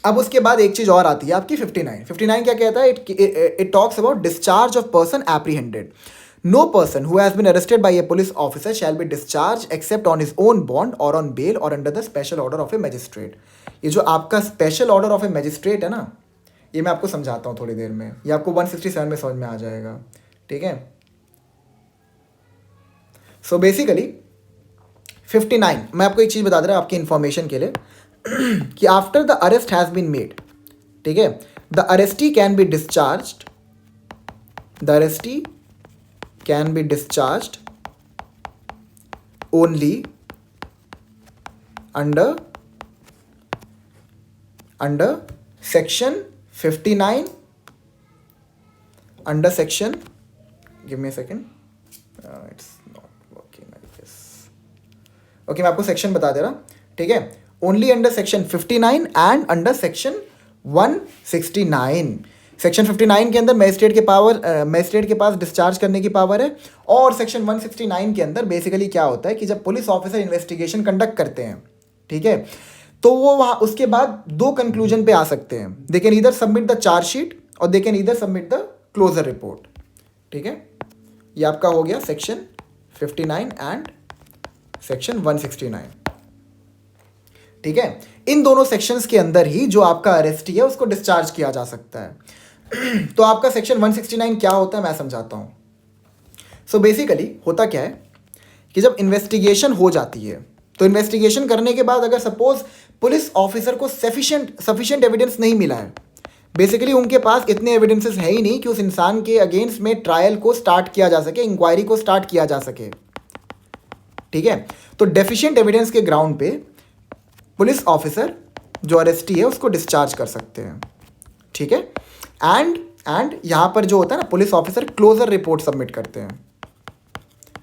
A: अब उसके बाद एक चीज और आती है आपकी 59 क्या कहता है, it talks about discharge of person apprehended. No person who has been arrested by a police officer shall be discharge except on his own bond or on bail or under the special order of a magistrate. ये जो आपका special order of a magistrate है ना, ये मैं आपको समझाता हूँ थोड़ी देर में, ये आपको 167 में समझ में आ जाएगा। ठीक है, सो बेसिकली 59 मैं आपको एक चीज़ बता दे रहा हूँ आपकी इंफॉर्मेशन के लिए कि after the arrest has been made, ठीक है, the arrestee can be discharged, the arrestee can be discharged only under section 59, under section, give me a second, it's not working like this. Okay, मैं आपको सेक्शन बता दे रहा, ठीक है, only under section 59 and under section 169। Section 59 के अंदर मैजिस्ट्रेट के पास डिस्चार्ज करने की पावर है, और सेक्शन 169 के अंदर बेसिकली क्या होता है कि जब पुलिस ऑफिसर इन्वेस्टिगेशन कंडक्ट करते हैं, ठीक है, तो वो वहाँ उसके बाद 2 कंक्लूजन पे आ सकते हैं। They can either submit the chargesheet or they can either submit the closure report. ठीक है, ये आपका हो गया सेक्शन 59 एंड सेक्शन 169। ठीक है, इन दोनों सेक्शंस के अंदर ही जो आपका अरेस्टी है उसको डिस्चार्ज किया जा सकता है। तो आपका सेक्शन 169 क्या होता है मैं समझाता हूं। सो बेसिकली होता क्या है कि जब इन्वेस्टिगेशन हो जाती है तो इन्वेस्टिगेशन करने के बाद अगर सपोज पुलिस ऑफिसर को सफिशिएंट एविडेंस नहीं मिला है, बेसिकली उनके पास इतने एविडेंसेस है ही नहीं कि उस इंसान के अगेंस्ट में ट्रायल को स्टार्ट किया जा सके, इंक्वायरी को स्टार्ट किया जा सके। ठीक है, तो डेफिशिएंट एविडेंस के ग्राउंड पे पुलिस ऑफिसर जो अरेस्टी है उसको डिस्चार्ज कर सकते हैं। ठीक है, एंड यहां पर जो होता है ना, police officer closure report submit करते हैं।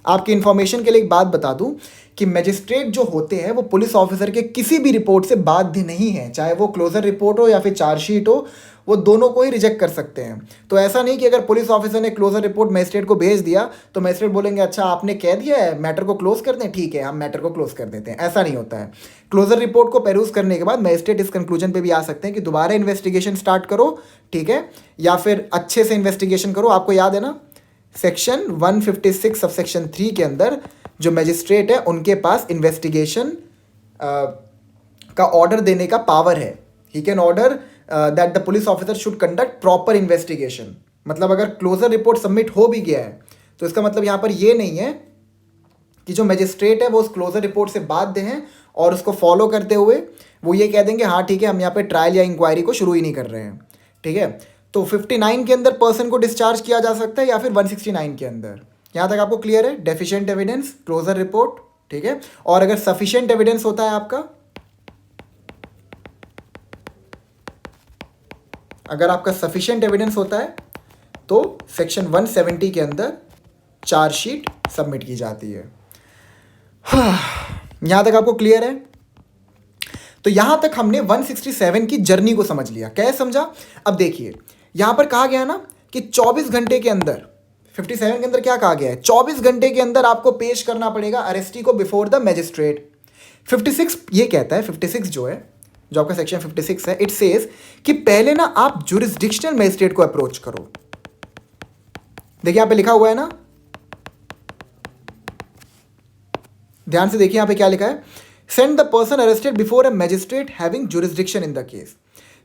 A: आपकी इंफॉर्मेशन के लिए एक बात बता दूं कि मैजिस्ट्रेट जो होते हैं वो पुलिस ऑफिसर के किसी भी रिपोर्ट से बाध्य नहीं है, चाहे वो क्लोजर रिपोर्ट हो या फिर चार्जशीट हो, वो दोनों को ही रिजेक्ट कर सकते हैं। तो ऐसा नहीं कि अगर पुलिस ऑफिसर ने क्लोजर रिपोर्ट मैजिस्ट्रेट को भेज दिया तो मैजिस्ट्रेट बोलेंगे अच्छा आपने कह दिया है मैटर को क्लोज कर दें, ठीक है हम मैटर को क्लोज कर देते हैं, ऐसा नहीं होता है। क्लोजर रिपोर्ट को पेरूज करने के बाद मैजिस्ट्रेट इस कंक्लूजन पे भी आ सकते हैं कि दोबारा इन्वेस्टिगेशन स्टार्ट करो, ठीक है, या फिर अच्छे से इन्वेस्टिगेशन करो। आपको याद है ना सेक्शन 156 सब सेक्शन 3 के अंदर जो मैजिस्ट्रेट है उनके पास इन्वेस्टिगेशन का ऑर्डर देने का पावर है। He can order that the police officer should conduct proper investigation. मतलब अगर क्लोजर रिपोर्ट सबमिट हो भी गया है तो इसका मतलब यहाँ पर ये नहीं है कि जो मैजिस्ट्रेट है वो उस क्लोजर रिपोर्ट से बाध्य हैं और उसको फॉलो करते हुए वो ये कह देंगे हाँ ठीक है हम यहाँ पे ट्रायल या इंक्वायरी को शुरू ही नहीं कर रहे हैं। ठीक है, तो 59 के अंदर पर्सन को डिस्चार्ज किया जा सकता है या फिर 169 के अंदर। यहाँ तक आपको क्लियर है? डेफिशिएंट एविडेंस, क्लोजर रिपोर्ट, ठीक है, और अगर सफिशिएंट एविडेंस होता है आपका, अगर आपका सफिशिएंट एविडेंस होता है तो सेक्शन 170 के अंदर चार्जशीट सबमिट की जाती है। यहां तक आपको क्लियर है? तो यहां तक हमने 167 की जर्नी को समझ लिया। कैसे समझा? अब देखिए यहां पर कहा गया ना कि 24 घंटे के अंदर, 57 के अंदर क्या कहा गया है, 24 घंटे के अंदर आपको पेश करना पड़ेगा अरेस्टी को बिफोर द मैजिस्ट्रेट। 56 ये कहता है, 56 जो है, जो आपका सेक्शन 56 है, इट सेज कि पहले ना आप जुरिस्डिक्शनल मैजिस्ट्रेट को अप्रोच करो। देखिए यहां पे लिखा हुआ है ना, ध्यान से देखिए यहां पे क्या लिखा है, send the person arrested before a magistrate having jurisdiction in the case.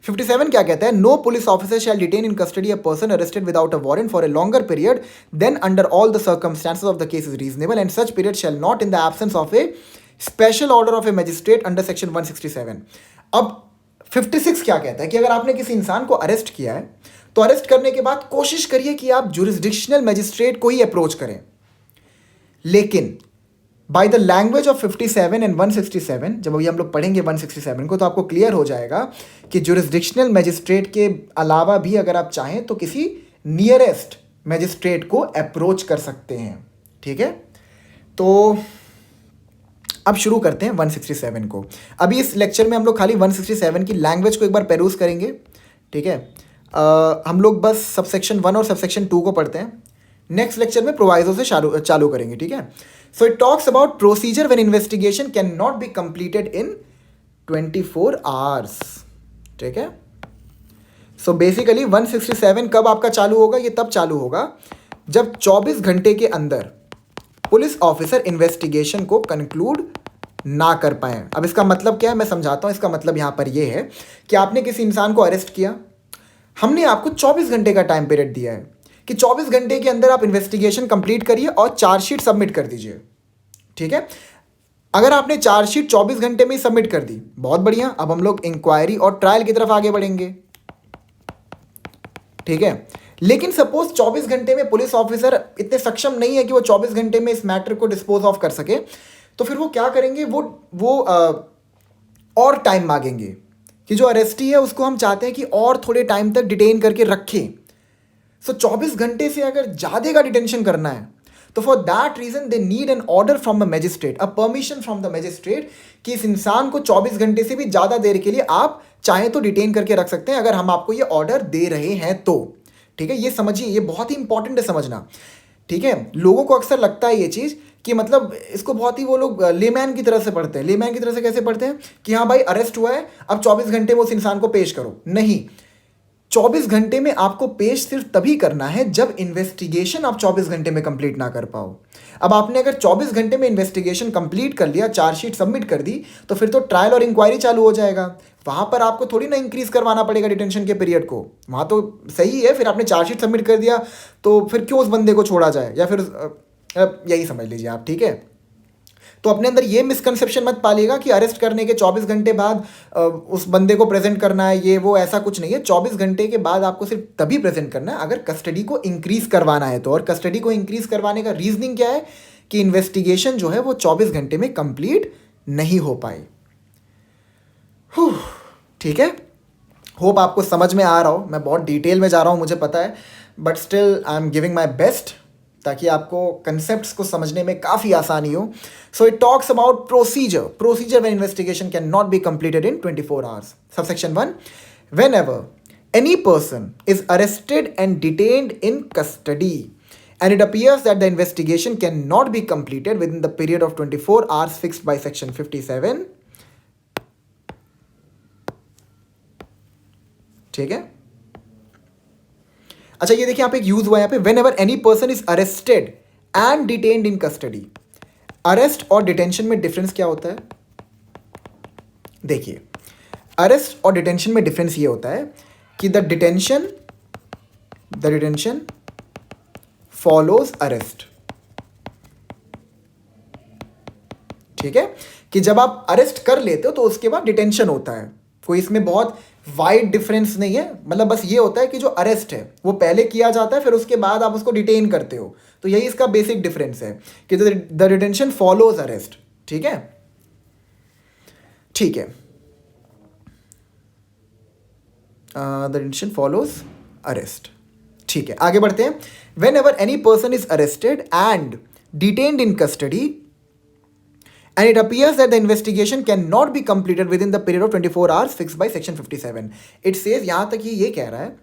A: 57 क्या कहता है, no police officer shall detain in custody a person arrested without a warrant for a longer period than under all the circumstances of the case is reasonable and such period shall not in the absence of a special order of a magistrate under section 167। अब 56 क्या कहता है कि अगर आपने किसी इंसान को अरेस्ट किया है तो अरेस्ट करने के बाद कोशिश करिए कि आप जुरिस्डिक्शनल मजिस्ट्रेट को ही अप्रोच करें। लेकिन by the language of 57 and 167, जब अभी हम लोग पढ़ेंगे 167 को, तो आपको क्लियर हो जाएगा कि जुरिस्डिक्शनल मजिस्ट्रेट के अलावा भी अगर आप चाहें तो किसी नियरेस्ट मजिस्ट्रेट को अप्रोच कर सकते हैं। ठीक है, तो अब शुरू करते हैं 167 को। अभी इस लेक्चर में हम लोग खाली 167 की लैंग्वेज को एक बार पेरूज करेंगे। ठीक है, हम लोग बस सबसेक्शन 1 और सबसेक्शन 2 को पढ़ते हैं। नेक्स्ट लेक्चर में प्रोवाइजो से चालू करेंगे। ठीक है, so it talks about procedure when investigation can not be completed in 24 hours. ठीक है, सो बेसिकली 167 कब आपका चालू होगा? ये तब चालू होगा जब 24 घंटे के अंदर पुलिस ऑफिसर इन्वेस्टिगेशन को कंक्लूड ना कर पाए। अब इसका मतलब क्या है मैं समझाता हूं। इसका मतलब यहां पर यह है कि आपने किसी इंसान को अरेस्ट किया, हमने आपको 24 घंटे का टाइम पीरियड दिया है कि 24 घंटे के अंदर आप इन्वेस्टिगेशन कंप्लीट करिए और चार्जशीट सबमिट कर दीजिए। ठीक है, अगर आपने चार्जशीट 24 घंटे में ही सबमिट कर दी, बहुत बढ़िया। अब हम लोग इंक्वायरी और ट्रायल की तरफ आगे बढ़ेंगे। ठीक है, लेकिन सपोज 24 घंटे में पुलिस ऑफिसर इतने सक्षम नहीं है कि वो 24 घंटे में इस मैटर को डिस्पोज ऑफ कर सके, तो फिर वो क्या करेंगे? वो और टाइम मांगेंगे कि जो अरेस्टी है उसको हम चाहते हैं कि और थोड़े टाइम तक डिटेन करके रखें। सो 24 घंटे से अगर ज़्यादा का डिटेंशन करना है तो for that reason they need an order from a magistrate, a permission from the magistrate कि इस इंसान को 24 घंटे से भी ज़्यादा देर के लिए आप चाहें तो डिटेन करके रख सकते हैं अगर हम आपको ये ऑर्डर दे रहे हैं तो। ठीक है, ये समझिए, ये बहुत ही इंपॉर्टेंट है समझना। ठीक है, लोगों को अक्सर लगता है ये चीज़ कि मतलब इसको बहुत ही वो लोग लेमैन की तरह से पढ़ते हैं। लेमैन की तरह से कैसे पढ़ते हैं कि हाँ भाई अरेस्ट हुआ है, अब 24 घंटे में उस इंसान को पेश करो। नहीं, 24 घंटे में आपको पेश सिर्फ तभी करना है जब इन्वेस्टिगेशन आप 24 घंटे में कंप्लीट ना कर पाओ। अब आपने अगर 24 घंटे में इन्वेस्टिगेशन कंप्लीट कर लिया, चार्जशीट सबमिट कर दी, तो फिर तो ट्रायल और इंक्वायरी चालू हो जाएगा। वहाँ पर आपको थोड़ी ना इंक्रीज करवाना पड़ेगा डिटेंशन के पीरियड को, वहाँ तो सही है। फिर आपने चार्जशीट सबमिट कर दिया तो फिर क्यों उस बंदे को छोड़ा जाए, या फिर यही समझ लीजिए आप। ठीक है, तो अपने अंदर ये मिसकंसेप्शन मत पालिएगा कि अरेस्ट करने के 24 घंटे बाद उस बंदे को प्रेजेंट करना है, ये वो ऐसा कुछ नहीं है। 24 घंटे के बाद आपको सिर्फ तभी प्रेजेंट करना है अगर कस्टडी को इंक्रीज करवाना है तो। और कस्टडी को इंक्रीज करवाने का रीजनिंग क्या है कि इन्वेस्टिगेशन जो है वो 24 घंटे में कंप्लीट नहीं हो पाई। ठीक है, होप आपको समझ में आ रहा हो। मैं बहुत डिटेल में जा रहा हूँ मुझे पता है, but still I am giving my best ताकि आपको कंसेप्ट्स को समझने में काफ़ी आसानी हो। So it talks about procedure when investigation can not be completed in 24 hours. Subsection 1, when ever any person is arrested and detained in custody and it appears that the investigation cannot be completed within the period of 24 hours fixed by section 57। ठीक है, अच्छा ये देखिए यहाँ पे एक यूज हुआ है यहाँ पे, when ever any person is arrested and detained in custody. Arrest और डिटेंशन में डिफरेंस क्या होता है? देखिए, अरेस्ट और डिटेंशन में डिफरेंस ये होता है कि द डिटेंशन फॉलोज अरेस्ट। ठीक है, कि जब आप अरेस्ट कर लेते हो तो उसके बाद डिटेंशन होता है। कोई इसमें बहुत वाइड डिफरेंस नहीं है, मतलब बस ये होता है कि जो अरेस्ट है वो पहले किया जाता है, फिर उसके बाद आप उसको डिटेन करते हो। तो यही इसका बेसिक डिफरेंस है कि द डिटेंशन फॉलोज अरेस्ट। ठीक है, ठीक है, द डिटेंशन फॉलोज अरेस्ट। ठीक है, आगे बढ़ते हैं। When ever any person is arrested and detained in custody and it appears that the investigation cannot be completed within the period of 24 hours fixed by section 57। it says, यहाँ तक ये कह रहा है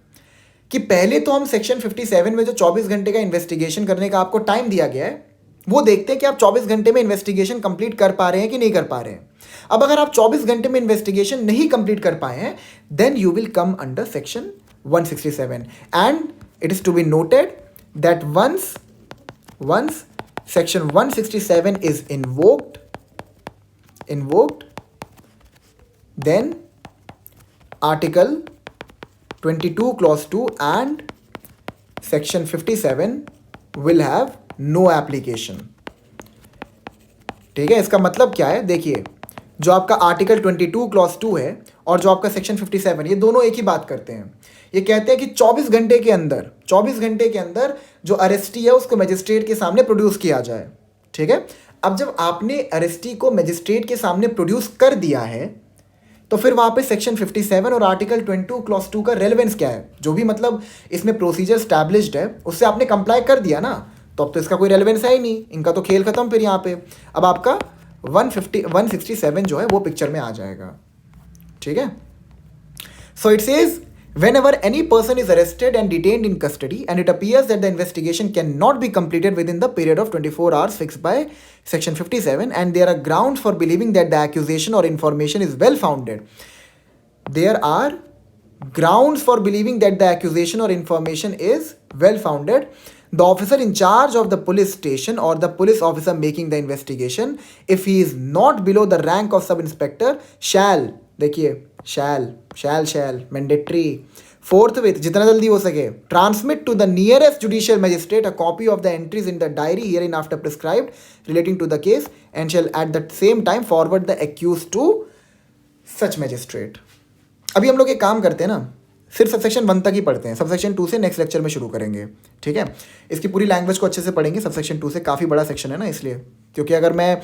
A: कि पहले तो हम सेक्शन 57 में जो 24 घंटे का इन्वेस्टिगेशन करने का आपको टाइम दिया गया है वो देखते हैं कि आप 24 घंटे में इन्वेस्टिगेशन कंप्लीट कर पा रहे हैं कि नहीं कर पा रहे हैं। अब अगर आप 24 घंटे में इन्वेस्टिगेशन नहीं कंप्लीट कर पाए हैं then you will come under section 167 and it is to be noted that once section 167 is invoked, then article 22 clause 2 and section 57 will have no application। ठीक है, इसका मतलब क्या है, देखिए जो आपका आर्टिकल 22 क्लॉज 2 है और जो आपका सेक्शन 57, ये दोनों एक ही बात करते हैं। ये कहते हैं कि 24 घंटे के अंदर जो अरेस्टी है उसको मजिस्ट्रेट के सामने प्रोड्यूस किया जाए। ठीक है, अब जब आपने अरेस्टी को मजिस्ट्रेट के सामने प्रोड्यूस कर दिया है तो फिर वहाँ पे सेक्शन 57 और आर्टिकल 22 क्लॉज 2 का रेलेवेंस क्या है, जो भी मतलब इसमें प्रोसीजर स्टैब्लिश्ड है उससे आपने कंप्लाई कर दिया ना, तो अब तो इसका कोई रेलेवेंस है ही नहीं, इनका तो खेल खत्म फिर यहाँ पे। अब आपका 167 जो है वो पिक्चर में आ जाएगा। ठीक है, so it says whenever any person is arrested and detained in custody and it appears that the investigation cannot be completed within the period of 24 hours fixed by section 57 and there are grounds for believing that the accusation or information is well founded, there are grounds for believing that the accusation or information is well founded, the officer in charge of the police station or the police officer making the investigation, if he is not below the rank of sub inspector, shall, देखिए शैल मैंडेटरी, फोर्थविथ जितना जल्दी हो सके, transmit to the nearest judicial magistrate a copy of the entries in the diary hereinafter prescribed relating to the case and shall at the same time forward the accused to such magistrate. अभी हम लोग एक काम करते हैं ना, सिर्फ सबसेक्शन 1 तक ही पढ़ते हैं, सबसेक्शन 2 से नेक्स्ट लेक्चर में शुरू करेंगे। ठीक है, इसकी पूरी लैंग्वेज को अच्छे से पढ़ेंगे, सबसेक्शन 2 से काफ़ी बड़ा सेक्शन है ना, इसलिए, क्योंकि अगर मैं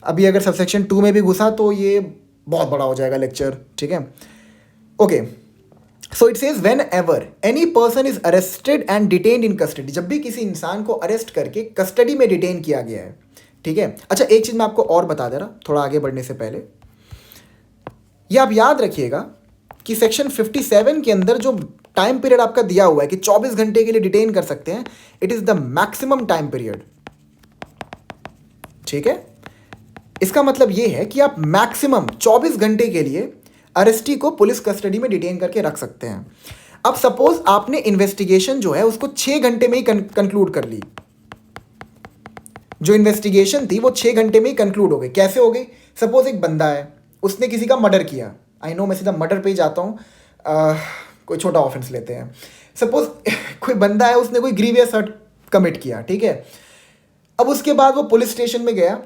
A: अगर सबसेक्शन 2 में भी घुसा तो ये बहुत बड़ा हो जाएगा लेक्चर। ठीक है, okay, so it says when ever any person is arrested and detained in custody, जब भी किसी इंसान को अरेस्ट करके कस्टडी में डिटेन किया गया है। ठीक है, अच्छा एक चीज़ मैं आपको और बता दे रहा थोड़ा आगे बढ़ने से पहले, ये आप याद रखिएगा कि सेक्शन 57 के अंदर जो टाइम पीरियड आपका दिया हुआ है कि 24 घंटे के लिए डिटेन कर सकते हैं, it is the maximum time period. ठीक है, इसका मतलब ये है कि आप मैक्सिमम 24 घंटे के लिए अरेस्टी को पुलिस कस्टडी में डिटेन करके रख सकते हैं। अब सपोज आपने इन्वेस्टिगेशन जो है उसको 6 घंटे में ही कंक्लूड कर ली, जो इन्वेस्टिगेशन थी वो 6 घंटे में ही कंक्लूड हो गई। कैसे हो गई? सपोज एक बंदा है, उसने किसी का मर्डर किया, आई नो मैं सीधा मर्डर पे ही जाता हूँ, कोई छोटा ऑफेंस लेते हैं। सपोज कोई बंदा है, उसने कोई ग्रीवियस हर्ट कमिट किया, ठीक है। अब उसके बाद वो पुलिस स्टेशन में गया,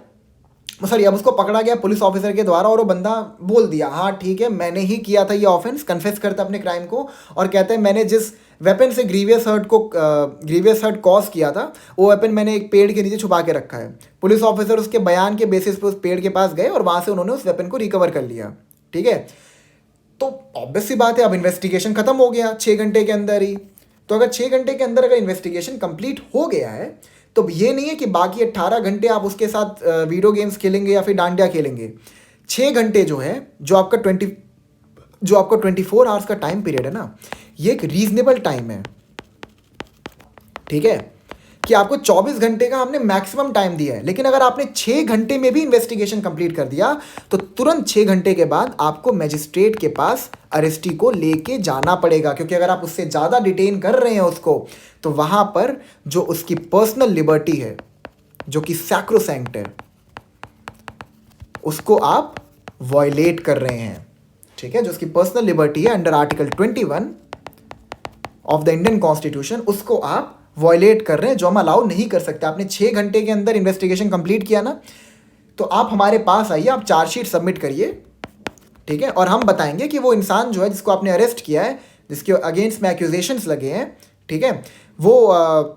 A: सॉरी अब उसको पकड़ा गया पुलिस ऑफिसर के द्वारा, और वो बंदा बोल दिया हाँ ठीक है मैंने ही किया था ये ऑफेंस, कन्फेस करता अपने क्राइम को और कहता है मैंने जिस वेपन से ग्रीवियस हर्ट कॉज किया था वो वेपन मैंने एक पेड़ के नीचे छुपा के रखा है। पुलिस ऑफिसर उसके बयान के बेसिस पे उस पेड़ के पास गए और वहाँ से उन्होंने उस वेपन को रिकवर कर लिया। ठीक है, तो ऑब्वियस सी बात है अब इन्वेस्टिगेशन खत्म हो गया 6 घंटे के अंदर ही। तो अगर 6 घंटे के अंदर अगर इन्वेस्टिगेशन कंप्लीट हो गया है तो ये नहीं है कि बाकी 18 घंटे आप उसके साथ वीडियो गेम्स खेलेंगे या फिर डांडिया खेलेंगे। 6 घंटे जो है, जो आपका 24 आवर्स का टाइम पीरियड है ना, ये एक रीजनेबल टाइम है। ठीक है, कि आपको 24 घंटे का हमने मैक्सिमम टाइम दिया है, लेकिन अगर आपने 6 घंटे में भी इन्वेस्टिगेशन कंप्लीट कर दिया तो तुरंत 6 घंटे के बाद आपको मजिस्ट्रेट के पास अरेस्टी को लेके जाना पड़ेगा, क्योंकि अगर आप उससे ज़्यादा डिटेन कर रहे हैं उसको तो वहाँ पर जो उसकी पर्सनल लिबर्टी है जो कि सैक्रोसैंक्ट है उसको आप वॉयलेट कर रहे हैं। ठीक है, जो उसकी पर्सनल लिबर्टी है under article 21 of the Indian constitution, उसको आप वॉयलेट कर रहे हैं, जो हम अलाउ नहीं कर सकते। आपने 6 घंटे के अंदर इन्वेस्टिगेशन कंप्लीट किया ना, तो आप हमारे पास आइए, आप चार्जशीट सबमिट करिए। ठीक है, और हम बताएंगे कि वो इंसान जो है जिसको आपने अरेस्ट किया है, जिसके अगेंस्ट में एक्यूजेशंस लगे हैं, ठीक है, वो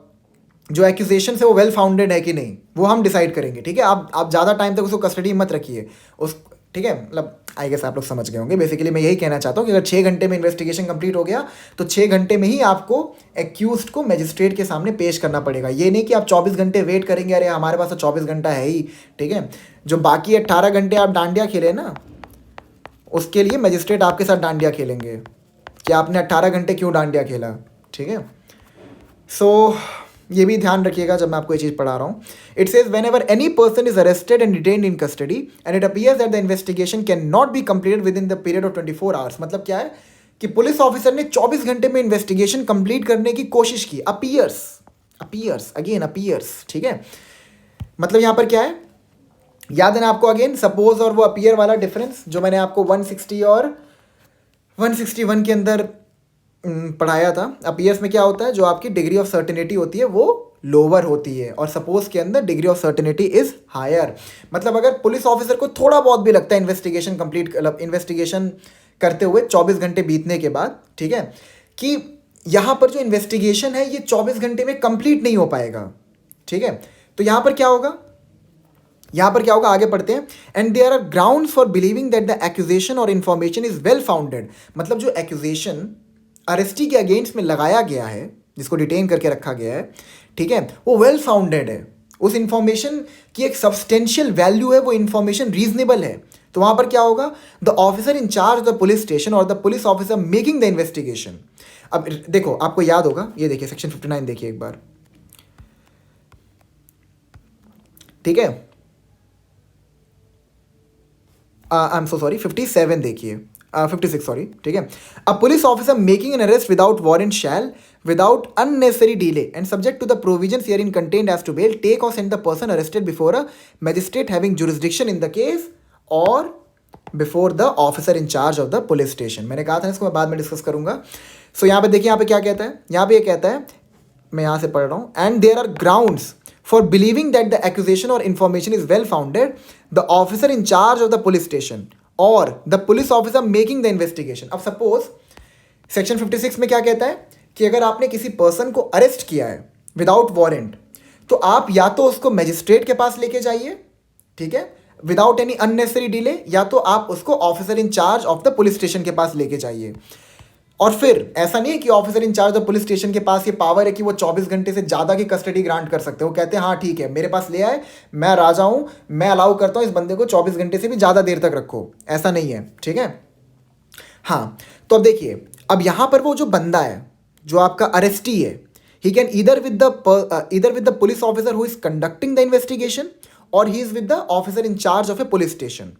A: जो एक्यूजेशन है वो वेल फाउंडेड है कि नहीं, वो हम डिसाइड करेंगे। ठीक है, आप ज़्यादा टाइम तक उसको कस्टडी मत रखिए उस, ठीक है, मतलब आई गेस आप लोग समझ गए होंगे। बेसिकली मैं यही कहना चाहता हूँ कि अगर 6 घंटे में इन्वेस्टिगेशन कंप्लीट हो गया तो 6 घंटे में ही आपको एक्यूज्ड को मजिस्ट्रेट के सामने पेश करना पड़ेगा। ये नहीं कि आप 24 घंटे वेट करेंगे, अरे हमारे पास तो 24 घंटा है ही। ठीक है, जो बाकी 18 घंटे आप डांडिया खेले ना, उसके लिए मजिस्ट्रेट आपके साथ डांडिया खेलेंगे कि आपने 18 घंटे क्यों डांडिया खेला। ठीक है, सो ये भी ध्यान रखिएगा जब मैं आपको ये चीज़ पढ़ा रहा हूँ। It says when ever any person is arrested and detained in custody and it appears that the investigation can not be completed with in the period of 24 hours. मतलब क्या है कि पुलिस ऑफिसर ने 24 घंटे में इन्वेस्टिगेशन कंप्लीट करने की कोशिश की, अपीयर्स। ठीक है, मतलब यहाँ पर क्या है याद है ना आपको, अगेन सपोज और वो अपीयर वाला डिफरेंस जो मैंने आपको 160 और 161 के अंदर पढ़ाया था। अपीयर्स में क्या होता है, जो आपकी डिग्री ऑफ सर्टेनिटी होती है वो लोअर होती है और सपोज के अंदर degree of certainty is higher. मतलब अगर पुलिस ऑफिसर को थोड़ा बहुत भी लगता है इन्वेस्टिगेशन कंप्लीट, मतलब इन्वेस्टिगेशन करते हुए 24 घंटे बीतने के बाद, ठीक है, कि यहाँ पर जो इन्वेस्टिगेशन है ये 24 घंटे में कंप्लीट नहीं हो पाएगा, ठीक है, तो यहाँ पर क्या होगा, आगे पढ़ते हैं। And there are ground for believing that the accusation और इन्फॉर्मेशन इज वेल फाउंडेड। मतलब जो एक्यूजेशन अरेस्टी के अगेंस्ट में लगाया गया है, जिसको डिटेन करके रखा गया है, ठीक है, वो वेल फाउंडेड है, उस इंफॉर्मेशन की एक सब्सटेंशियल वैल्यू है, वो इंफॉर्मेशन रीजनेबल है। तो वहां पर क्या होगा, the officer in charge of the police station or the police officer making the investigation. अब देखो, आपको याद होगा, ये देखिए सेक्शन 59 देखिए एक बार, ठीक है, आई एम सो सॉरी, 57 देखिए, 56 सॉरी, ठीक है। A police officer making an arrest without warrant shall without unnecessary delay and subject to the provisions herein contained as to bail take or send the person arrested before a magistrate having jurisdiction in the case or before the officer in charge of the police station। मैंने कहा था इसको मैं बाद में डिस्कस करूंगा। सो यहाँ पे देखिए, यहाँ पे क्या कहता है, यहाँ पे ये कहता है, मैं यहाँ से पढ़ रहा हूँ, and there are grounds for believing that the accusation or information is well founded, the officer in charge of the police station or the police officer making the investigation। अब सपोज सेक्शन 56 में क्या कहता है कि अगर आपने किसी पर्सन को अरेस्ट किया है विदाउट वारंट, तो आप या तो उसको मजिस्ट्रेट के पास लेके जाइए, ठीक है, विदाउट एनी अननेसेसरी डिले, या तो आप उसको officer in charge of the police station के पास लेके जाइए। और फिर ऐसा नहीं है कि officer in charge of police station के पास ये पावर है कि वो 24 घंटे से ज़्यादा की कस्टडी ग्रांट कर सकते हैं। वो कहते हैं हाँ ठीक है, मेरे पास ले आए, मैं राजा हूँ, मैं अलाउ करता हूँ इस बंदे को 24 घंटे से भी ज़्यादा देर तक रखो, ऐसा नहीं है, ठीक है। हाँ, तो अब देखिए, अब यहाँ पर वो जो बंदा है, जो आपका अरेस्टी है, he can either with the police officer who is conducting the investigation or he is with the officer in charge of a police station,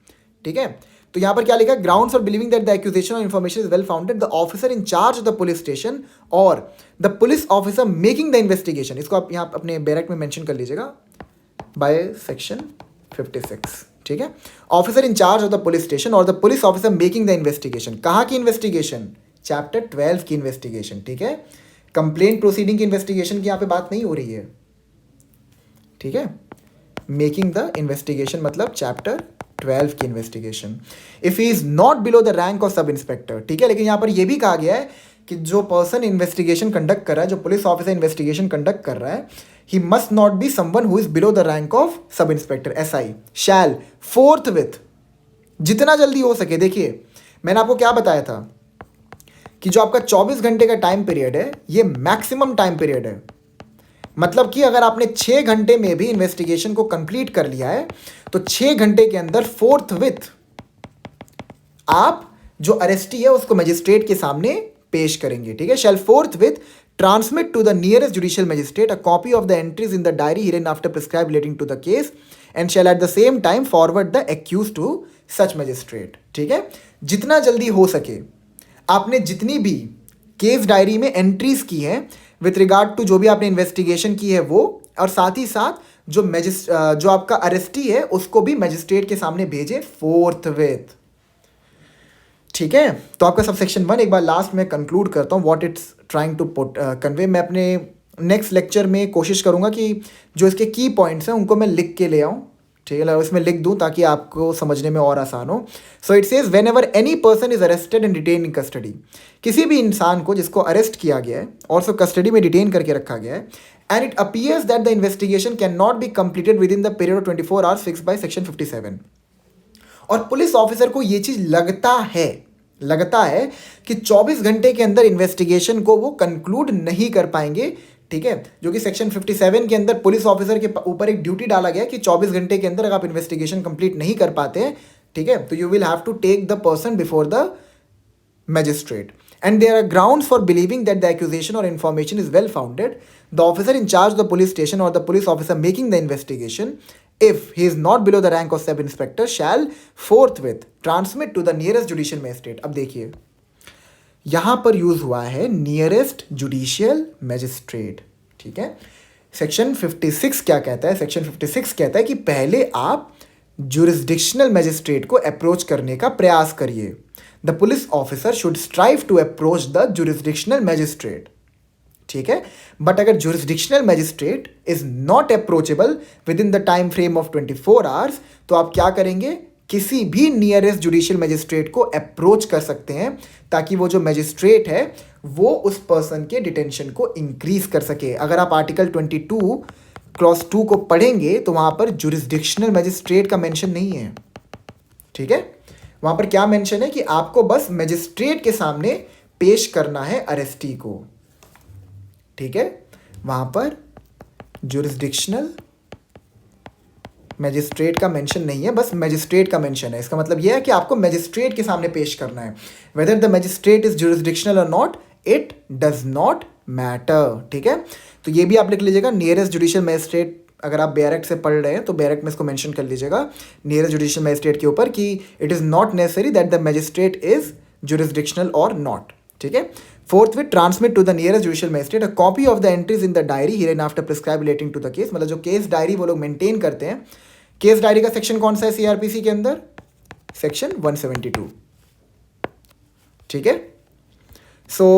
A: ठीक है। तो यहाँ पर क्या लिखा है, grounds for believing that the accusation और information is well founded, the officer in charge of the police station or the police officer making the investigation. इसको आप यहाँ अपने बैरक में मेंशन कर लीजिएगा बाय सेक्शन 56, ठीक है। Officer in charge of the police station or the police officer making the investigation. कहाँ की इन्वेस्टिगेशन, चैप्टर 12 की इन्वेस्टिगेशन, ठीक है। कंप्लेंट प्रोसीडिंग की इन्वेस्टिगेशन की यहाँ पे बात नहीं हो रही है, ठीक है। मेकिंग द इन्वेस्टिगेशन मतलब चैप्टर 12 की investigation. If he is not below the rank of sub inspector, ठीक है, लेकिन यहाँ पर यह भी कहा गया है कि जो पर्सन इन्वेस्टिगेशन कंडक्ट कर रहा है, जो पुलिस ऑफिसर इन्वेस्टिगेशन कंडक्ट कर रहा है, he must not be someone who is below the rank of sub inspector, SI, shall forthwith, जितना जल्दी हो सके। देखिए मैंने आपको क्या बताया था कि जो आपका 24 घंटे का टाइम पीरियड है, ये मैक्सिमम टाइम पीरियड है। मतलब कि अगर आपने 6 घंटे में भी इन्वेस्टिगेशन को कंप्लीट कर लिया है, तो 6 घंटे के अंदर फोर्थ विथ आप जो अरेस्टी है उसको मजिस्ट्रेट के सामने पेश करेंगे, ठीक है। Shall forthwith transmit to the nearest judicial magistrate a copy of the entries in the diary hereinafter prescribe relating to the case and shall at the same time forward the accused to such magistrate, ठीक है। जितना जल्दी हो सके आपने जितनी भी केस डायरी में एंट्रीज की हैं विथ रिगार्ड टू जो भी आपने इन्वेस्टिगेशन की है वो, और साथ ही साथ जो आपका अरेस्टी है उसको भी मजिस्ट्रेट के सामने भेजे फोर्थ विथ, ठीक है। तो आपका सब सेक्शन 1 एक बार लास्ट में कंक्लूड करता हूँ what it's trying to put convey. मैं अपने नेक्स्ट लेक्चर में कोशिश करूँगा कि जो इसके की पॉइंट्स हैं उनको मैं लिख के ले आऊँ, ठीक है, उसमें लिख दूँ ताकि आपको समझने में और आसान हो। So it says when ever any person is arrested and detain in custody, किसी भी इंसान को जिसको अरेस्ट किया गया है और उसको कस्टडी में डिटेन करके रखा गया है, and it appears that the investigation can not be completed with in the period of 24 hours fix by section 57, और पुलिस ऑफिसर को ये चीज़ लगता है कि 24 घंटे के अंदर इन्वेस्टिगेशन को वो कंक्लूड नहीं कर पाएंगे, ठीक है, जो कि सेक्शन 57 के अंदर पुलिस ऑफिसर के ऊपर एक ड्यूटी डाला गया कि 24 घंटे के अंदर अगर आप इन्वेस्टिगेशन कंप्लीट नहीं कर पाते हैं, ठीक है, तो you will have to take the person before the magistrate and there are grounds for believing that the accusation और information is well founded, the officer in charge the police station or the police officer making the investigation if he is not below the rank of sub inspector shall forthwith transmit to the nearest judicial magistrate। अब देखिए यहां पर यूज हुआ है नियरेस्ट जुडिशियल मैजिस्ट्रेट, ठीक है। सेक्शन 56 क्या कहता है, सेक्शन 56 कहता है कि पहले आप जुरिस्डिक्शनल मैजिस्ट्रेट को अप्रोच करने का प्रयास करिए। The police officer should strive to approach the jurisdictional magistrate, ठीक है। बट अगर jurisdictional magistrate is not approachable within the time frame of 24 hours, तो आप क्या करेंगे, किसी भी नियरेस्ट जुडिशियल मैजिस्ट्रेट को अप्रोच कर सकते हैं ताकि वो जो मैजिस्ट्रेट है वो उस पर्सन के डिटेंशन को इंक्रीज कर सके। अगर आप आर्टिकल 22 क्लॉज 2 को पढ़ेंगे तो वहां पर जुरिस्डिक्शनल मैजिस्ट्रेट का मेंशन नहीं है, ठीक है। वहां पर क्या मेंशन है कि आपको बस मैजिस्ट्रेट के सामने पेश करना है अरेस्टी को, ठीक है। वहां पर जुरिस्डिक्शनल मैजिस्ट्रेट का मेंशन नहीं है, बस मैजिस्ट्रेट का मेंशन है। इसका मतलब यह है कि आपको मैजिस्ट्रेट के सामने पेश करना है। Whether the magistrate is jurisdictional or not, it does not matter, ठीक है। तो ये भी आप लिख लीजिएगा, नियरेस्ट जुडिशियल मैजिस्ट्रेट। अगर आप बैरक से पढ़ रहे हैं तो बैरक में इसको मेंशन कर लीजिएगा नियरेस्ट जुडिशियल मैजिस्ट्रेट के ऊपर कि it is not necessary that the magistrate is jurisdictional or not, ठीक है। Forthwith transmit to the nearest judicial magistrate a copy of the entries in the diary hereinafter prescribe relating to the case. मतलब जो केस डायरी वो लोग मेंटेन करते हैं, केस डायरी का सेक्शन कौन सा है सीआरपीसी के अंदर, सेक्शन 172, ठीक है। So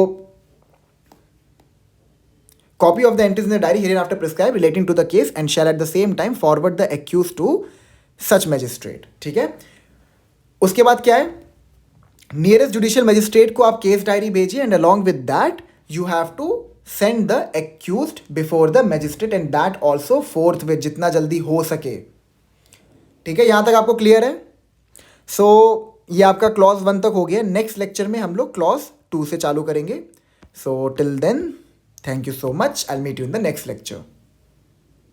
A: copy of the entries in the diary hereinafter prescribe relating to the case and shall at the same time forward the accused to such magistrate, ठीक है। उसके बाद क्या है, नियरेस्ट जुडिशियल मैजिस्ट्रेट को आप केस डायरी भेजिए and along with that you have to send the accused before the magistrate and that also forthwith, जितना जल्दी हो सके, ठीक है। यहां तक आपको क्लियर है। सो ये आपका क्लॉज 1 तक हो गया। नेक्स्ट लेक्चर में हम लोग क्लॉज 2 से चालू करेंगे। So till then thank you so much, I will meet you in the next lecture.